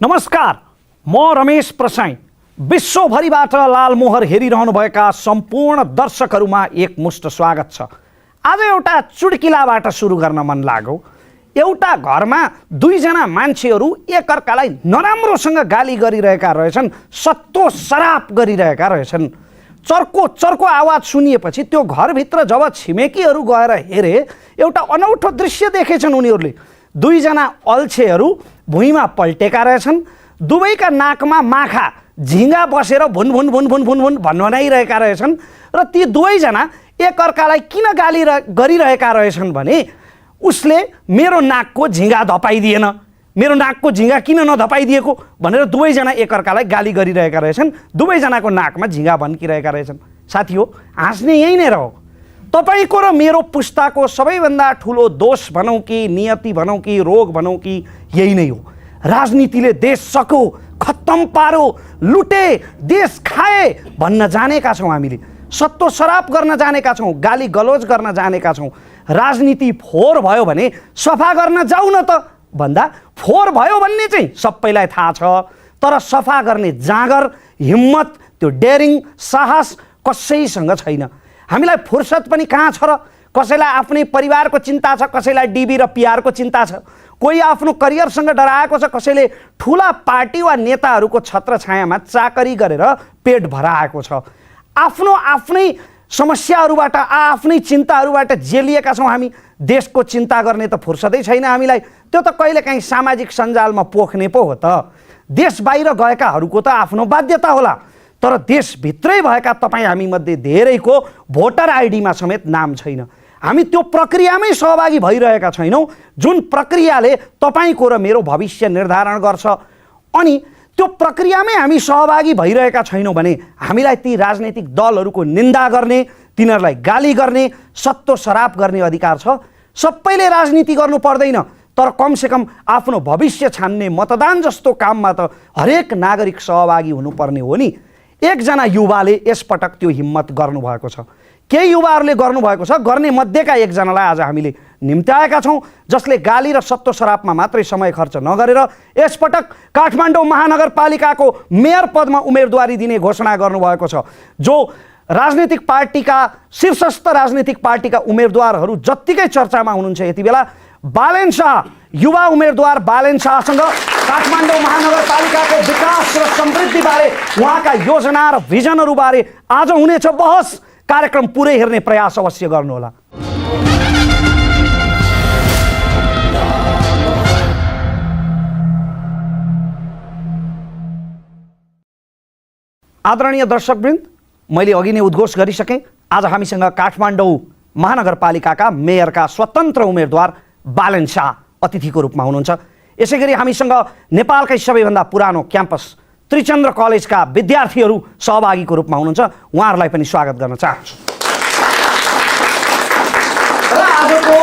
नमस्कार, म रमेश प्रसाई। विश्वभरिबाट लालमोहर हेरिरहनुभएका सम्पूर्ण दर्शकहरूमा एकमुष्ट स्वागत छ। आज एउटा चुड्किलाबाट सुरु गर्न मन लाग्यो। एउटा घरमा दुईजना मान्छेहरू एकअर्कालाई नराम्रोसँग गाली गरिरहेका रहेछन्, सत्तो सराप गरिरहेका रहेछन्। चर्को चर्को आवाज सुनिएपछि त्यो घरभित्र जब छिमेकीहरू गएर हेरे, एउटा अनौठो दृश्य देखेछन् उनीहरूले। दुईजना अल्छेहरू भुइँमा पल्टेका रहेछन्, दुवैका नाकमा माखा झिङ्गा बसेर भुन भुन भुन भुन भुन भुन भनभनाइरहेका रहेछन्। र ती दुवैजना एकअर्कालाई किन गाली गरिरहेका रहेछन् भने उसले मेरो नाकको झिङ्गा धपाइदिएन, मेरो नाकको झिङ्गा किन नधपाइदिएको भनेर दुवैजना एकअर्कालाई गाली गरिरहेका रहेछन्। दुवैजनाको नाकमा झिङ्गा भन्किरहेका रहेछन्। साथी हो, हाँस्ने यही नै रहो। तपाईको र मेरो पुस्ताको सबैभन्दा ठुलो दोष भनौँ कि नियति भनौँ कि रोग भनौँ कि यही नै हो। राजनीतिले देश सक्यो, खत्तम पारो, लुटे, देश खाए भन्न जानेका छौँ। हामीले सत्तो सराप गर्न जानेका छौँ, गाली गलोज गर्न जानेका छौँ। राजनीति फोहोर भयो भने सफा गर्न जाऊ न त भन्दा फोहोर भयो भन्ने चाहिँ सबैलाई थाहा छ, तर सफा गर्ने जाँगर, हिम्मत, त्यो डेरिङ, साहस कसैसँग छैन। हामीलाई फुर्सद पनि कहाँ छ र? कसैलाई आफ्नै परिवारको चिन्ता छ, कसैलाई डिबी र पिआरको चिन्ता छ, कोही आफ्नो करियरसँग डराएको छ, कसैले ठुला पार्टी वा नेताहरूको छत्रछायामा चाकरी गरेर पेट भराएको छ। आफ्नो आफ्नै समस्याहरूबाट, आफ्नै चिन्ताहरूबाट जेलिएका छौँ हामी। देशको चिन्ता गर्ने त फुर्सदै छैन हामीलाई। त्यो त कहिलेकाहीँ सामाजिक सञ्जालमा पोख्ने पो हो त। देश बाहिर गएकाहरूको त आफ्नो बाध्यता होला, तर देशभित्रै भएका तपाईँ हामीमध्ये धेरैको भोटर आइडीमा समेत नाम छैन। हामी त्यो प्रक्रियामै सहभागी भइरहेका छैनौँ जुन प्रक्रियाले तपाईँको र मेरो भविष्य निर्धारण गर्छ। अनि त्यो प्रक्रियामै हामी सहभागी भइरहेका छैनौँ भने हामीलाई ती राजनैतिक दलहरूको निन्दा गर्ने, तिनीहरूलाई गाली गर्ने, सत्तो सराप गर्ने अधिकार छ। सबैले राजनीति गर्नु पर्दैन, तर कमसेकम आफ्नो भविष्य छान्ने मतदान जस्तो काममा त हरेक नागरिक सहभागी हुनुपर्ने हो नि। एकजना युवाले यसपटक त्यो हिम्मत गर्नुभएको छ, केही युवाहरूले गर्नुभएको छ। गर्ने मध्येका एकजनालाई आज हामीले निम्त्याएका छौँ, जसले गाली र सत्तो सरापमा मात्रै समय खर्च नगरेर यसपटक काठमाडौँ महानगरपालिकाको मेयर पदमा उम्मेदवारी दिने घोषणा गर्नुभएको छ। जो राजनीतिक पार्टीका, शीर्षस्थ राजनीतिक पार्टीका उम्मेदवारहरू जत्तिकै चर्चामा हुनुहुन्छ यति बेला, बालेन शाह, युवा उम्मेदवार बालेन शाहसँग काठमाडौँ महानगरपालिकाको विकास र समृद्धिबारे, उहाँका योजना र भिजनहरूबारे आज हुनेछ बहस। कार्यक्रम पुरै हेर्ने प्रयास अवश्य गर्नुहोला। आदरणीय दर्शकवृन्द, मैले अघि नै उद्घोष गरिसकेँ, आज हामीसँग काठमाडौँ महानगरपालिकाका मेयरका स्वतन्त्र उम्मेदवार बालेन शाह अतिथिको रूपमा हुनुहुन्छ। यसै गरी हामीसँग नेपालकै सबैभन्दा पुरानो क्याम्पस त्रिचन्द्र कलेजका विद्यार्थीहरू सहभागीको रूपमा हुनुहुन्छ। उहाँहरूलाई पनि स्वागत गर्न चाहन्छु। र आजको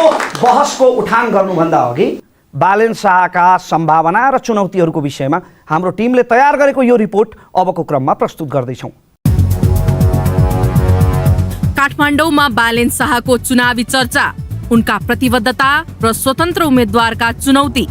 बहसको उठान गर्नुभन्दा अघि बालेन शाहका सम्भावना र चुनौतीहरूको विषयमा हाम्रो टिमले तयार गरेको यो रिपोर्ट अबको क्रममा प्रस्तुत गर्दैछौँ। काठमाडौँमा बालेन शाहको चुनावी चर्चा, उनका प्रतिबद्धता र स्वतन्त्र उम्मेद्वारका चुनौती।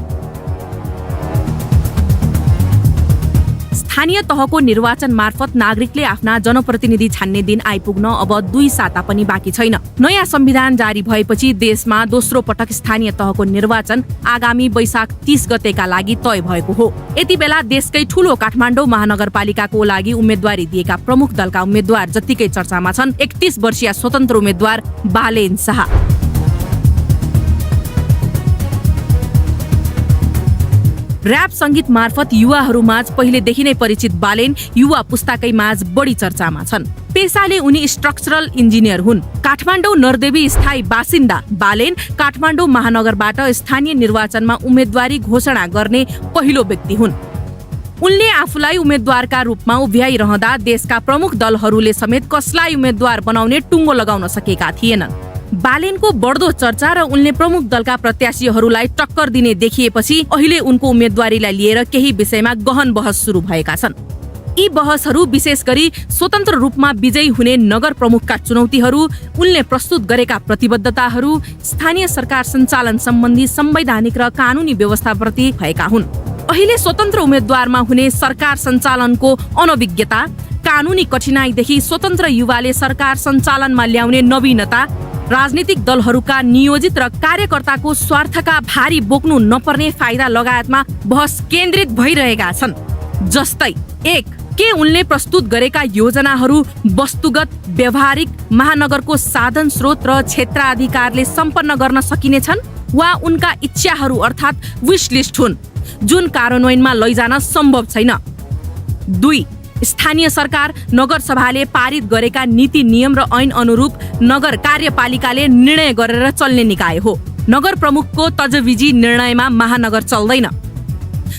स्थानीय तहको निर्वाचन मार्फत नागरिकले आफ्ना जनप्रतिनिधि छान्ने दिन आइपुग्न अब 2 साता पनि बाँकी छैन। नयाँ संविधान जारी भएपछि देशमा दोस्रो पटक स्थानीय तहको निर्वाचन आगामी वैशाख 30 गतेका लागि तय भएको हो। यति बेला देशकै ठूलो काठमाडौँ महानगरपालिकाको लागि उम्मेदवारी दिएका प्रमुख दलका उम्मेद्वार जत्तिकै चर्चामा छन् 31 वर्षीय स्वतन्त्र उम्मेद्वार बालेन शाह। र्याप संगीत मार्फत युवाहरूमाझ पहिलेदेखि नै परिचित बालेन युवा पुस्ताकै माझ बढी चर्चामा छन्। पेसाले उनी स्ट्रक्चरल इन्जिनियर हुन्। काठमाडौँ नरदेवी स्थायी बासिन्दा बालेन काठमाडौँ महानगरबाट स्थानीय निर्वाचनमा उम्मेदवारी घोषणा गर्ने पहिलो व्यक्ति हुन्। उनले आफूलाई उम्मेद्वारका रूपमा उभ्याइरहँदा देशका प्रमुख दलहरूले समेत कसलाई उम्मेद्वार बनाउने टुङ्गो लगाउन सकेका थिएनन्। बालेनको बढ्दो चर्चा र उनले प्रमुख दलका प्रत्याशीहरूलाई टक्कर दिने देखिएपछि अहिले उनको उम्मेदवारीलाई लिएर केही विषयमा गहन बहस सुरु भएका छन्। यी बहसहरू विशेष गरी स्वतन्त्र रूपमा विजयी हुने नगर प्रमुखका चुनौतीहरू, उनले प्रस्तुत गरेका प्रतिबद्धताहरू, स्थानीय सरकार सञ्चालन सम्बन्धी संवैधानिक र कानुनी व्यवस्थाप्रति भएका हुन्। अहिले स्वतन्त्र उम्मेद्वारमा हुने सरकार सञ्चालनको अनभिज्ञता, कानुनी कठिनाइदेखि स्वतन्त्र युवाले सरकार सञ्चालनमा ल्याउने नवीनता, राजनीतिक दलहरूका नियोजित र कार्यकर्ताको स्वार्थका भारी बोक्नु नपर्ने फाइदा लगायतमा बहस केन्द्रित भइरहेका छन्। जस्तै 1. के उनले प्रस्तुत गरेका योजनाहरू वस्तुगत, व्यावहारिक, महानगरको साधन स्रोत र क्षेत्राधिकारले सम्पन्न गर्न सकिनेछन् वा उनका इच्छाहरू अर्थात् विश लिस्ट हुन् जुन कार्यान्वयनमा लैजान सम्भव छैन। 2. स्थानीय सरकार नगरसभाले पारित गरेका नीति नियम र ऐन अनुरूप नगर कार्यपालिकाले निर्णय गरेर चल्ने निकाय हो। नगर प्रमुखको तजविजी निर्णयमा महानगर चल्दैन।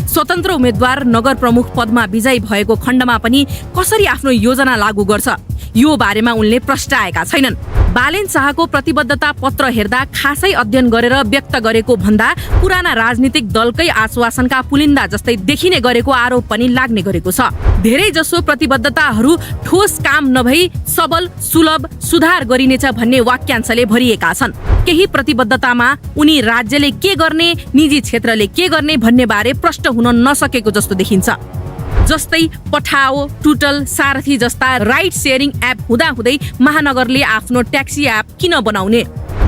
स्वतन्त्र उम्मेद्वार नगर प्रमुख पदमा विजयी भएको खण्डमा पनि कसरी आफ्नो योजना लागू गर्छ यो बारेमा उनले प्रस्ताएका छैनन्। बालेन शाहको प्रतिबद्धता पत्र हेर्दा खासै अध्ययन गरेर व्यक्त गरेको भन्दा पुराना राजनीतिक दलकै आश्वासनका पुलिन्दा जस्तै देखिने गरेको आरोप पनि लाग्ने गरेको छ। धेरै जसो प्रतिबद्धताहरू ठोस काम नभई सबल, सुलभ, सुधार गरिनेछ भन्ने वाक्यांशले भरिएका छन्। केही प्रतिबद्धतामा उनी राज्यले के गर्ने, निजी क्षेत्रले के गर्ने भन्ने बारे प्रष्ट हुन नसकेको जस्तो देखिन्छ। जस्तै पठाओ, टुटल, सारथी जस्ता राइड सेयरिङ एप हुँदाहुँदै महानगरले आफ्नो ट्याक्सी एप किन बनाउने,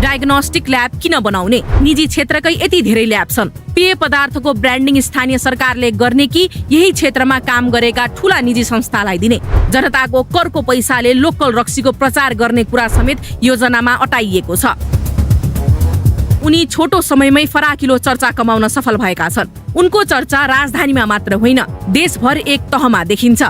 डायग्नोस्टिक ल्याब किन बनाउने? निजी क्षेत्रकै यति धेरै ल्याब छन्। पेय पदार्थको ब्रान्डिङ स्थानीय सरकारले गर्ने कि यही क्षेत्रमा काम गरेका ठूला निजी संस्थालाई दिने? जनताको करको पैसाले लोकल रक्सीको प्रचार गर्ने कुरा समेत योजनामा अटाइएको छ। उनी छोटो समयमै फराकिलो चर्चा कमाउन सफल भएका छन्। उनको चर्चा राजधानीमा मात्र होइन, देशभर एक तहमा देखिन्छ।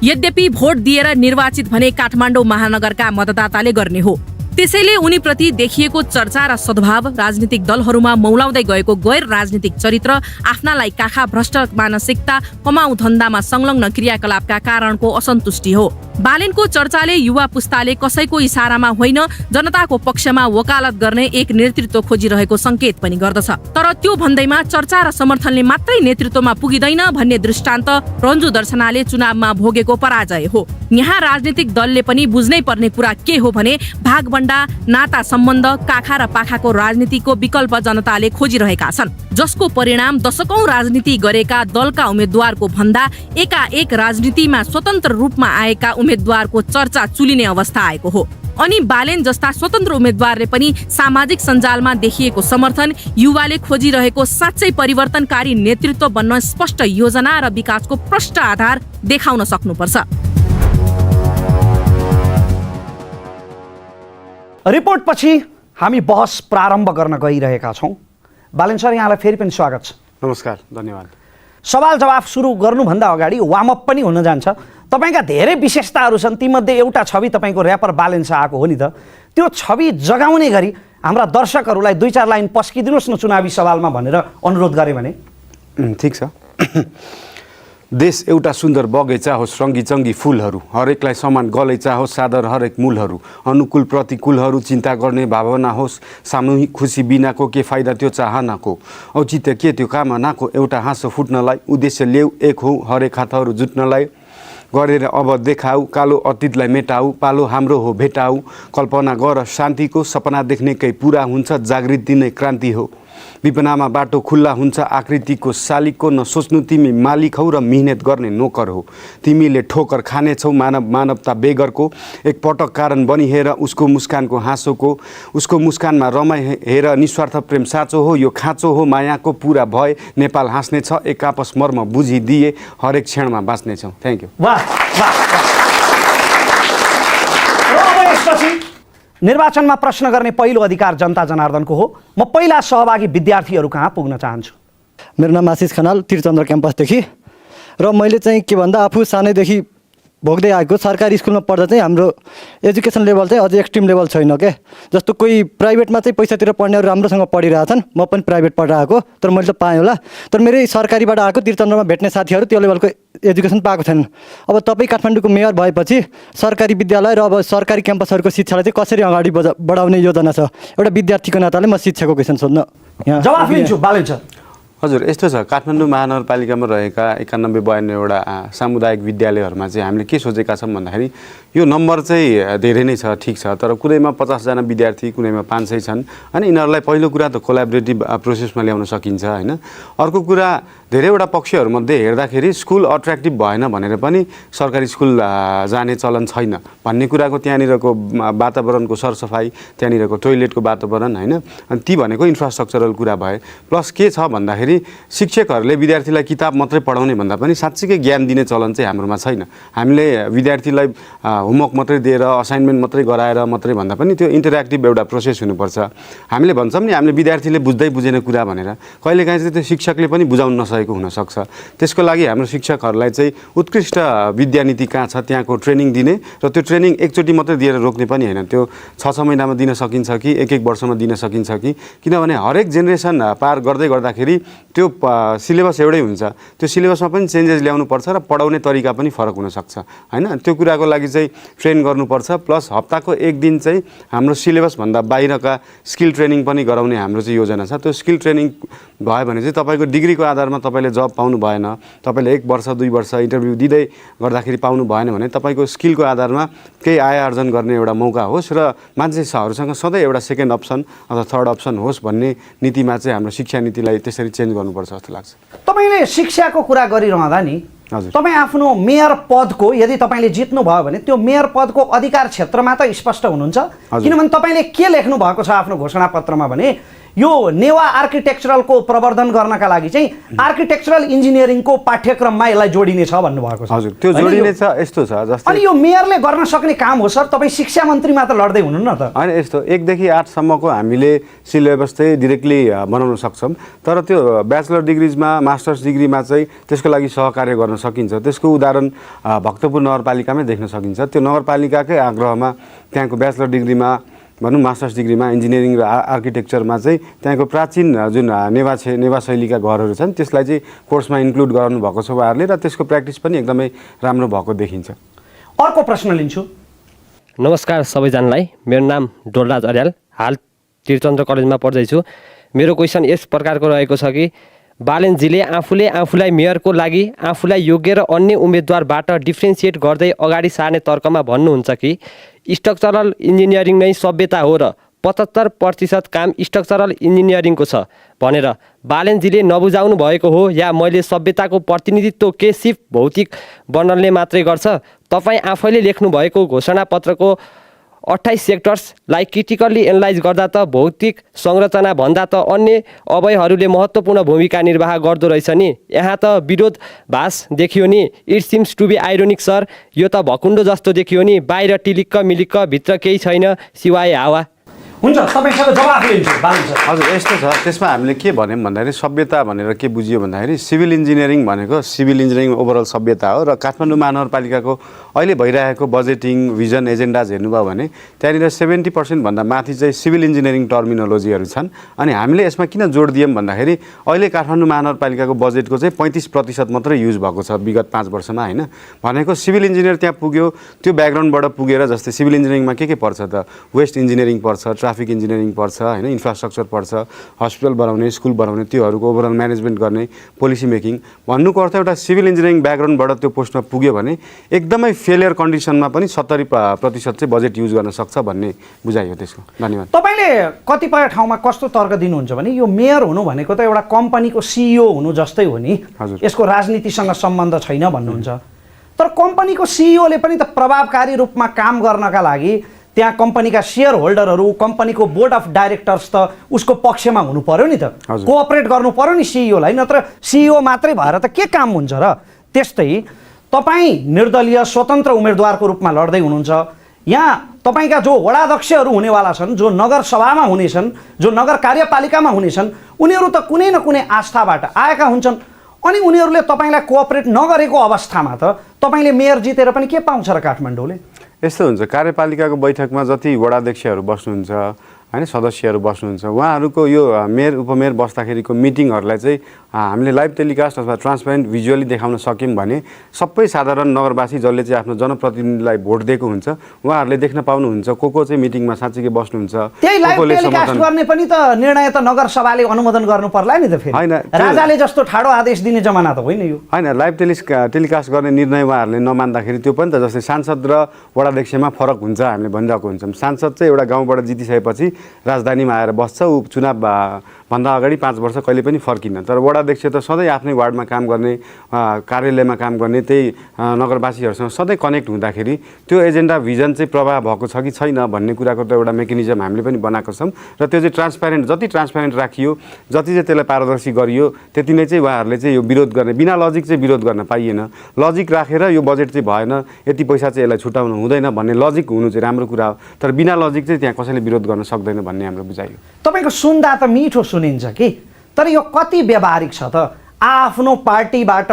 यद्यपि भोट दिएर निर्वाचित भने काठमाडौँ महानगरका मतदाताले गर्ने हो। त्यसैले उनीप्रति देखिएको चर्चा र सद्भाव राजनीतिक दलहरूमा मौलाउँदै गएको गैर राजनीतिक चरित्र, आफ्नालाई काखा भ्रष्ट मानसिकता, कमाउ धन्दामा संलग्न क्रियाकलापका कारणको असन्तुष्टि हो। बालेनको चर्चाले युवा पुस्ताले कसैको इसारामा होइन जनताको पक्षमा वकालत गर्ने एक नेतृत्व खोजिरहेको संकेत पनि गर्दछ। तर त्यो भन्दैमा चर्चा र समर्थनले मात्रै नेतृत्वमा पुगिँदैन भन्ने दृष्टान्त रन्जु दर्शनाले चुनावमा भोगेको पराजय हो। यहाँ राजनीतिक दलले पनि बुझ्नै पर्ने कुरा के हो भने भागबण्डा, नाता सम्बन्ध, काखा र पाखाको राजनीतिको विकल्प जनताले खोजिरहेका छन्, जसको परिणाम दशकौं राजनीति गरेका दलका उम्मेद्वारको भन्दा एकाएक राजनीतिमा स्वतन्त्र रूपमा आएका उम्मेद्वारको चर्चा चुलिने अवस्था आएको हो। अनि बालेन जस्ता स्वतन्त्र उम्मेद्वारले पनि सामाजिक सञ्जालमा देखिएको समर्थन, युवाले खोजिरहेको साँच्चै परिवर्तनकारी नेतृत्व बन्न स्पष्ट योजना र विकासको प्रष्ट आधार देखाउन सक्नुपर्छ। रिपोर्टपछि हामी बहस प्रारम्भ गर्न गइरहेका छौँ। बालेन सर, यहाँलाई फेरि पनि स्वागत छ। नमस्कार, धन्यवाद। सवाल जवाफ सुरु गर्नुभन्दा अगाडि वार्मअप पनि हुन जान्छ। तपाईँका धेरै विशेषताहरू छन्, तीमध्ये एउटा छवि तपाईँको ऱ्यापर बालेन शाहको हो नि त। त्यो छवि जगाउने गरी हाम्रा दर्शकहरूलाई 2-4 लाइन पस्किदिनुहोस् न चुनावी सवालमा भनेर अनुरोध गरे भने। ठिक छ। देश एउटा सुन्दर बगैँचा होस्, रङ्गी चङ्गी फुलहरू, हरेकलाई समान गलैँचा होस्, सादर हरेक मूलहरू, अनुकूल प्रतिकूलहरू चिन्ता गर्ने भावना होस्, सामूहिक खुसी बिनाको के फाइदा त्यो चाहनाको, औचित्य के त्यो कामनाको, एउटा हाँसो फुट्नलाई उद्देश्य ल्याऊ, एक हो हरेक हातहरू जुट्नलाई, गरेर अब देखाऊ, कालो अतीतलाई मेटाऊ, पालो हाम्रो हो भेटाऊ, कल्पना गर शान्तिको, सपना देख्नेकै पुरा हुन्छ, जागृति नै क्रान्ति हो, विपनामा बाटो खुल्ला हुन्छ, आकृतिको शालिकको, न सोच्नु तिमी मालिक हौ र मिहिनेत गर्ने नोकर हो, तिमीले ठोकर खानेछौ मानवता बेगरको, एक पटक कारण बनी हेर उसको मुस्कानको हाँसोको, उसको मुस्कानमा रमाइ हेर निस्वार्थ प्रेम साँचो हो, यो खाँचो हो मायाको, पुरा भए नेपाल हाँस्नेछ, एक आपस मर्म बुझिदिए हरेक क्षणमा बाँच्नेछौँ। Thank you. निर्वाचनमा प्रश्न गर्ने पहिलो अधिकार जनता जनार्दनको हो। म पहिला सहभागी विद्यार्थीहरू कहाँ पुग्न चाहन्छु। मेरो नाम आशिष खनाल, तीरचन्द्र क्याम्पसदेखि, र मैले चाहिँ के भन्दा आफू सानैदेखि भोग्दै आएको सरकारी स्कुलमा पढ्दा चाहिँ हाम्रो एजुकेसन लेभल चाहिँ अझै एक्सट्रिम लेभल छैन के। जस्तो कोही प्राइभेटमा चाहिँ पैसातिर पढ्नेहरू राम्रोसँग पढिरहेछन्, म पनि प्राइभेट पढेर आएको, तर मैले त पाएँ होला। तर मेरै सरकारीबाट आएको तीरचन्द्रमा भेट्ने साथीहरू त्यो लेभलको एजुकेसन पाएको छैनन्। अब तपाईँ काठमाडौँको मेयर भएपछि सरकारी विद्यालय र अब सरकारी क्याम्पसहरूको शिक्षालाई चाहिँ कसरी अगाडि बढाउने योजना छ? एउटा विद्यार्थीको नाताले म शिक्षाको क्वेसन सोध्न जवाफ लिन्छु। बालेन सर। हजुर, यस्तो छ, काठमाडौँ महानगरपालिकामा रहेका 91-92वटा सामुदायिक विद्यालयहरूमा चाहिँ हामीले के सोचेका छौँ भन्दाखेरि यो नम्बर चाहिँ धेरै नै छ, ठिक छ, तर कुनैमा 50जना विद्यार्थी, कुनैमा 500 छन्। अनि यिनीहरूलाई पहिलो कुरा त कोलाबोरेटिभ प्रोसेसमा ल्याउन सकिन्छ होइन। अर्को कुरा धेरैवटा पक्षहरूमध्ये हेर्दाखेरि स्कुल अट्र्याक्टिभ भएन भनेर पनि सरकारी स्कुल जाने चलन छैन भन्ने कुराको त्यहाँनिरको वातावरणको सरसफाइ, त्यहाँनिरको टोइलेटको वातावरण होइन, अनि ती भनेको इन्फ्रास्ट्रक्चरल कुरा भए। प्लस के छ भन्दाखेरि शिक्षकहरूले विद्यार्थीलाई किताब मात्रै पढाउने भन्दा पनि साँच्चीकै ज्ञान दिने चलन चाहिँ हाम्रोमा छैन। हामीले विद्यार्थीलाई होमवर्क मात्रै दिएर असाइनमेन्ट मात्रै गराएर मात्रै भन्दा पनि त्यो इन्टरेक्टिभ एउटा प्रोसेस हुनुपर्छ। हामीले भन्छौँ नि हामीले विद्यार्थीले बुझ्दै बुझेन कुरा भनेर, कहिलेकाहीँ चाहिँ त्यो शिक्षकले पनि बुझाउन नसकेको हुनसक्छ। त्यसको लागि हाम्रो शिक्षकहरूलाई चाहिँ उत्कृष्ट विद्यानीति कहाँ छ त्यहाँको ट्रेनिङ दिने र त्यो ट्रेनिङ एकचोटि मात्रै दिएर रोक्ने पनि होइन, त्यो 6-6 महिनामा दिन सकिन्छ कि 1-1 वर्षमा दिन सकिन्छ कि, किनभने हरेक जेनेरेसन पार गर्दै गर्दाखेरि त्यो सिलेबस एउटै हुन्छ, त्यो सिलेबसमा पनि चेन्जेस ल्याउनुपर्छ र पढाउने तरिका पनि फरक हुनसक्छ होइन। त्यो कुराको लागि चाहिँ ट्रेन गर्नुपर्छ। प्लस हप्ताको 1 दिन चाहिँ हाम्रो सिलेबसभन्दा बाहिरका स्किल ट्रेनिङ पनि गराउने हाम्रो चाहिँ योजना छ। त्यो स्किल ट्रेनिङ भयो भने चाहिँ तपाईँको डिग्रीको आधारमा तपाईँले जब पाउनु भएन, तपाईँले 1 वर्ष 2 वर्ष इन्टरभ्यू दिँदै गर्दाखेरि पाउनु भएन भने तपाईँको स्किलको आधारमा केही आय आर्जन गर्ने एउटा मौका होस् र मान्छेहरूसँग सधैँ एउटा सेकेन्ड अप्सन अथवा थर्ड अप्सन होस् भन्ने नीतिमा चाहिँ हाम्रो शिक्षा नीतिलाई त्यसरी चेन्ज गर्नुपर्छ जस्तो लाग्छ। तपाईँले शिक्षाको कुरा गरिरहँदा नि तपाईँ आफ्नो मेयर पदको यदि तपाईँले जित्नुभयो भने त्यो मेयर पदको अधिकार क्षेत्रमा त स्पष्ट हुनुहुन्छ, किनभने तपाईँले के लेख्नु भएको छ आफ्नो घोषणापत्रमा भने यो नेवा आर्किटेक्चरलको प्रवर्धन गर्नका लागि चाहिँ आर्किटेक्चरल इन्जिनियरिङको पाठ्यक्रममा यसलाई जोडिने छ भन्नुभएको छ। हजुर, त्यो जोडिने छ। यस्तो छ जस्तै अनि यो मेयरले गर्न सक्ने काम हो सर, तपाईँ शिक्षा मन्त्रीमा त लड्दै हुनुहुन्न त? होइन, यस्तो 1 देखि 8 सम्मको हामीले सिलेबस चाहिँ डिरेक्टली बनाउन सक्छौँ, तर त्यो ब्याचलर डिग्रिजमा मास्टर्स डिग्रीमा चाहिँ त्यसको लागि सहकार्य गर्न सकिन्छ। त्यसको उदाहरण भक्तपुर नगरपालिकामै देख्न सकिन्छ। त्यो नगरपालिकाकै आग्रहमा त्यहाँको ब्याचलर डिग्रीमा भनौँ मास्टर्स डिग्रीमा इन्जिनियरिङ र आर्किटेक्चरमा चाहिँ त्यहाँको प्राचीन जुन नेवा शैलीका घरहरू छन् त्यसलाई चाहिँ कोर्समा इन्क्लुड गर्नुभएको छ उहाँहरूले र त्यसको प्र्याक्टिस पनि एकदमै राम्रो भएको देखिन्छ। अर्को प्रश्न लिन्छु। नमस्कार सबैजनालाई, मेरो नाम डोलराज अर्याल, हाल तीरचन्द्र कलेजमा पढ्दैछु। मेरो क्वेसन यस प्रकारको रहेको छ कि बालेनजीले आफूलाई मेयरको लागि आफूलाई योग्य र अन्य उम्मेदवारबाट डिफ्रेन्सिएट गर्दै अगाडि सार्ने तर्कमा भन्नुहुन्छ कि स्ट्रक्चरल इन्जिनियरिङ नै सभ्यता हो र 75% काम स्ट्रक्चरल इन्जिनियरिङको छ भनेर बालेनजीले नबुझाउनु भएको हो, या मैले सभ्यताको प्रतिनिधित्व के सिर्फ भौतिक वर्णनले मात्रै गर्छ? तपाईँ आफैले लेख्नु भएको घोषणापत्रको 28 सेक्टर्सलाई क्रिटिकल्ली एनालाइज गर्दा त भौतिक संरचना भन्दा त अन्य अवयवहरूले महत्त्वपूर्ण भूमिका निर्वाह गर्दो रहेछ नि। यहाँ त विरोधाभास देखियो नि। It seems to be ironic sir. यो त भकुण्डो जस्तो देखियो नि, बाहिर टिलिक्क मिलिक्क भित्र केही छैन सिवाय हावा। हुन्छ, तपाईँसँग जवाफ लिन्छु बालन सर। हजुर, यस्तो छ। त्यसमा हामीले के भन्यौँ भन्दाखेरि सभ्यता भनेर के बुझियो भन्दाखेरि सिभिल इन्जिनियरिङ भनेको सिभिल इन्जिनियरिङ ओभरअल सभ्यता हो। र काठमाडौँ महानगरपालिकाको अहिले भइरहेको बजेटिङ भिजन एजेन्डाज हेर्नुभयो भने त्यहाँनिर 70% भन्दा माथि चाहिँ सिभिल इन्जिनियरिङ टर्मिनोलोजीहरू छन्। अनि हामीले यसमा किन जोड दियौँ भन्दाखेरि अहिले काठमाडौँ महानगरपालिकाको बजेटको चाहिँ 35% मात्रै युज भएको छ विगत 5 वर्षमा होइन। भनेको सिभिल इन्जिनियर त्यहाँ पुग्यो, त्यो ब्याकग्राउन्डबाट पुगेर जस्तै सिभिल इन्जिनियरिङमा के पर्छ त, वेस्ट इन्जिनियरिङ पर्छ, ट्राफिक इन्जिनियरिङ पर्छ होइन, इन्फ्रास्ट्रक्चर पर्छ, हस्पिटल बनाउने, स्कुल बनाउने, त्योहरूको ओभरअल म्यानेजमेन्ट गर्ने, पोलिसी मेकिङ। भन्नुको अर्थ एउटा सिभिल इन्जिनियरिङ ब्याकग्राउन्डबाट त्यो पोस्टमा पुग्यो भने एकदमै फेलियर कन्डिसनमा पनि 70% चाहिँ बजेट युज गर्न सक्छ भन्ने बुझाइ हो त्यसको। धन्यवाद। तपाईँले कतिपय ठाउँमा कस्तो तर्क दिनुहुन्छ भने यो मेयर हुनु भनेको त एउटा कम्पनीको सिइओ हुनु जस्तै हो नि, यसको राजनीतिसँग सम्बन्ध छैन भन्नुहुन्छ। तर कम्पनीको सिइओले पनि त प्रभावकारी रूपमा काम गर्नका लागि त्यहाँ कम्पनीका सेयर होल्डरहरू, कम्पनीको बोर्ड अफ डाइरेक्टर्स त उसको पक्षमा हुनु पर्यो नि त, कोअपरेट गर्नु पर्यो नि सिइओलाई, नत्र सिइओ मात्रै भएर त के काम हुन्छ र? त्यस्तै तपाईँ निर्दलीय स्वतन्त्र उम्मेदवारको रूपमा लड्दै हुनुहुन्छ। यहाँ तपाईँका जो वडाध्यक्षहरू हुनेवाला छन्, जो नगरसभामा हुनेछन्, जो नगर कार्यपालिकामा हुनेछन्, उनीहरू त कुनै न कुनै आस्थाबाट आएका हुन्छन्। अनि उनीहरूले तपाईँलाई कोअपरेट नगरेको अवस्थामा त तपाईँले मेयर जितेर पनि के पाउँछ र काठमाडौँले? यस्तो हुन्छ, कार्यपालिकाको बैठकमा जति वडाध्यक्षहरू बस्नुहुन्छ होइन, सदस्यहरू बस्नुहुन्छ, उहाँहरूको यो मेयर उपमेयर बस्दाखेरिको मिटिङहरूलाई चाहिँ हामीले लाइभ टेलिकास्ट अथवा ट्रान्सपेरेन्ट भिजुअली देखाउन सक्यौँ भने सबै साधारण नगरवासी जसले चाहिँ आफ्नो जनप्रतिनिधिलाई भोट दिएको हुन्छ उहाँहरूले देख्न पाउनुहुन्छ को चाहिँ मिटिङमा साँच्चीकै बस्नुहुन्छ। त्यही लाइभ टेलिकास्ट गर्ने पनि त निर्णय त नगरसभाले अनुमोदन गर्नु पर्ला नि त। फेरि होइन, राजाले जस्तो ठाडो आदेश दिने जमाना त होइन यो। होइन, लाइभ टेलिकास्ट गर्ने निर्णय उहाँहरूले नमान्दाखेरि त्यो पनि त जस्तै सांसद र वडाध्यक्षमा फरक हुन्छ हामीले भनिरहेको हुन्छौँ। सांसद चाहिँ एउटा गाउँबाट जितिसकेपछि राजधानीमा आएर बस्छ, ऊ चुनाव भन्दा अगाडि 5 वर्ष कहिले पनि फर्किन्न। तर वडा अध्यक्ष त सधैँ आफ्नै वार्डमा काम गर्ने, कार्यालयमा काम गर्ने, त्यही नगरवासीहरूसँग सधैँ कनेक्ट हुँदाखेरि त्यो एजेन्डा भिजन चाहिँ प्रभाव भएको छ कि छैन भन्ने कुराको त एउटा मेकानिजम हामीले पनि बनाएको छौँ र त्यो चाहिँ ट्रान्सप्यारेन्ट, जति ट्रान्सप्यारेन्ट राखियो, जति चाहिँ त्यसलाई पारदर्शी गरियो, त्यति नै चाहिँ उहाँहरूले चाहिँ यो विरोध गर्ने, बिना लजिक चाहिँ विरोध गर्न पाइएन। लजिक राखेर यो बजेट चाहिँ भएन, यति पैसा चाहिँ यसलाई छुटाउनु हुँदैन भन्ने लजिक हुनु चाहिँ राम्रो कुरा हो, तर बिना लजिक चाहिँ त्यहाँ कसैले विरोध गर्न सक्दैन भन्ने हाम्रो बुझाइ हो। तपाईँको सुन्दा त मिठो सुनिन्छ कि, तर यो कति व्यावहारिक छ त? आफ्नो पार्टीबाट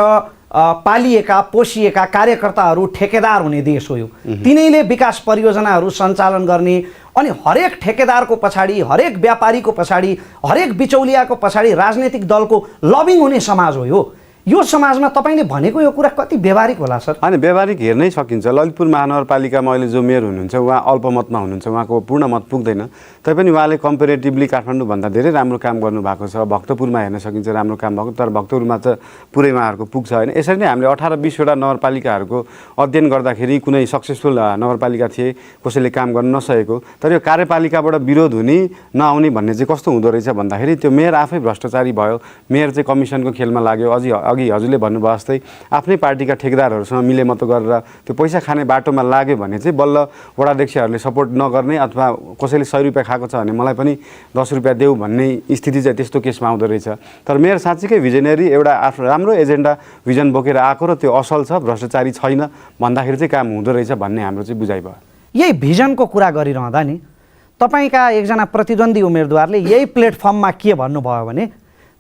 पालिएका पोषिएका कार्यकर्ताहरू ठेकेदार हुने देश हो यो। तिनैले विकास परियोजनाहरू सञ्चालन गर्ने, अनि हरेक ठेकेदारको पछाडि, हरेक व्यापारीको पछाडि, हरेक बिचौलियाको पछाडि राजनैतिक दलको लबिङ हुने समाज हो यो। यो समाजमा तपाईँले भनेको यो कुरा कति व्यावहारिक होला सर? होइन, व्यावहारिक हेर्नै सकिन्छ। ललितपुर महानगरपालिकामा अहिले जो मेयर हुनुहुन्छ उहाँ अल्पमतमा हुनुहुन्छ, उहाँको पूर्ण मत पुग्दैन, तैपनि उहाँले कम्पेरेटिभली काठमाडौँभन्दा धेरै राम्रो काम गर्नुभएको छ। भक्तपुरमा हेर्न सकिन्छ राम्रो काम भएको, तर भक्तपुरमा त पुरै उहाँहरूको पुग्छ होइन। यसरी नै हामीले 18-20वटा नगरपालिकाहरूको अध्ययन गर्दाखेरि कुनै सक्सेसफुल नगरपालिका थिए, कसैले काम गर्न नसकेको, तर यो कार्यपालिकाबाट विरोध हुने नआउने भन्ने चाहिँ कस्तो हुँदो रहेछ भन्दाखेरि त्यो मेयर आफै भ्रष्टाचारी भयो, मेयर चाहिँ कमिसनको खेलमा लाग्यो। अघि हजुरले भन्नुभयो जस्तै आफ्नै पार्टीका ठेकेदारहरूसँग मिलेमतो गरेर त्यो पैसा खाने बाटोमा लाग्यो भने चाहिँ बल्ल वडाध्यक्षहरूले सपोर्ट नगर्ने, अथवा कसैले 100 रुपियाँ खाएको छ भने मलाई पनि 10 रुपियाँ देऊ भन्ने स्थिति चाहिँ त्यस्तो केसमा आउँदो रहेछ। तर मेयर साँच्चीकै भिजनरी, एउटा आफ्नो राम्रो एजेन्डा भिजन बोकेर आएको र त्यो असल छ, भ्रष्टाचारी छैन भन्दाखेरि चाहिँ काम हुँदो रहेछ भन्ने हाम्रो चाहिँ बुझाइ भयो। यही भिजनको कुरा गरिरहँदा नि तपाईँका एकजना प्रतिद्वन्दी उम्मेदवारले यही प्लेटफर्ममा के भन्नुभयो भने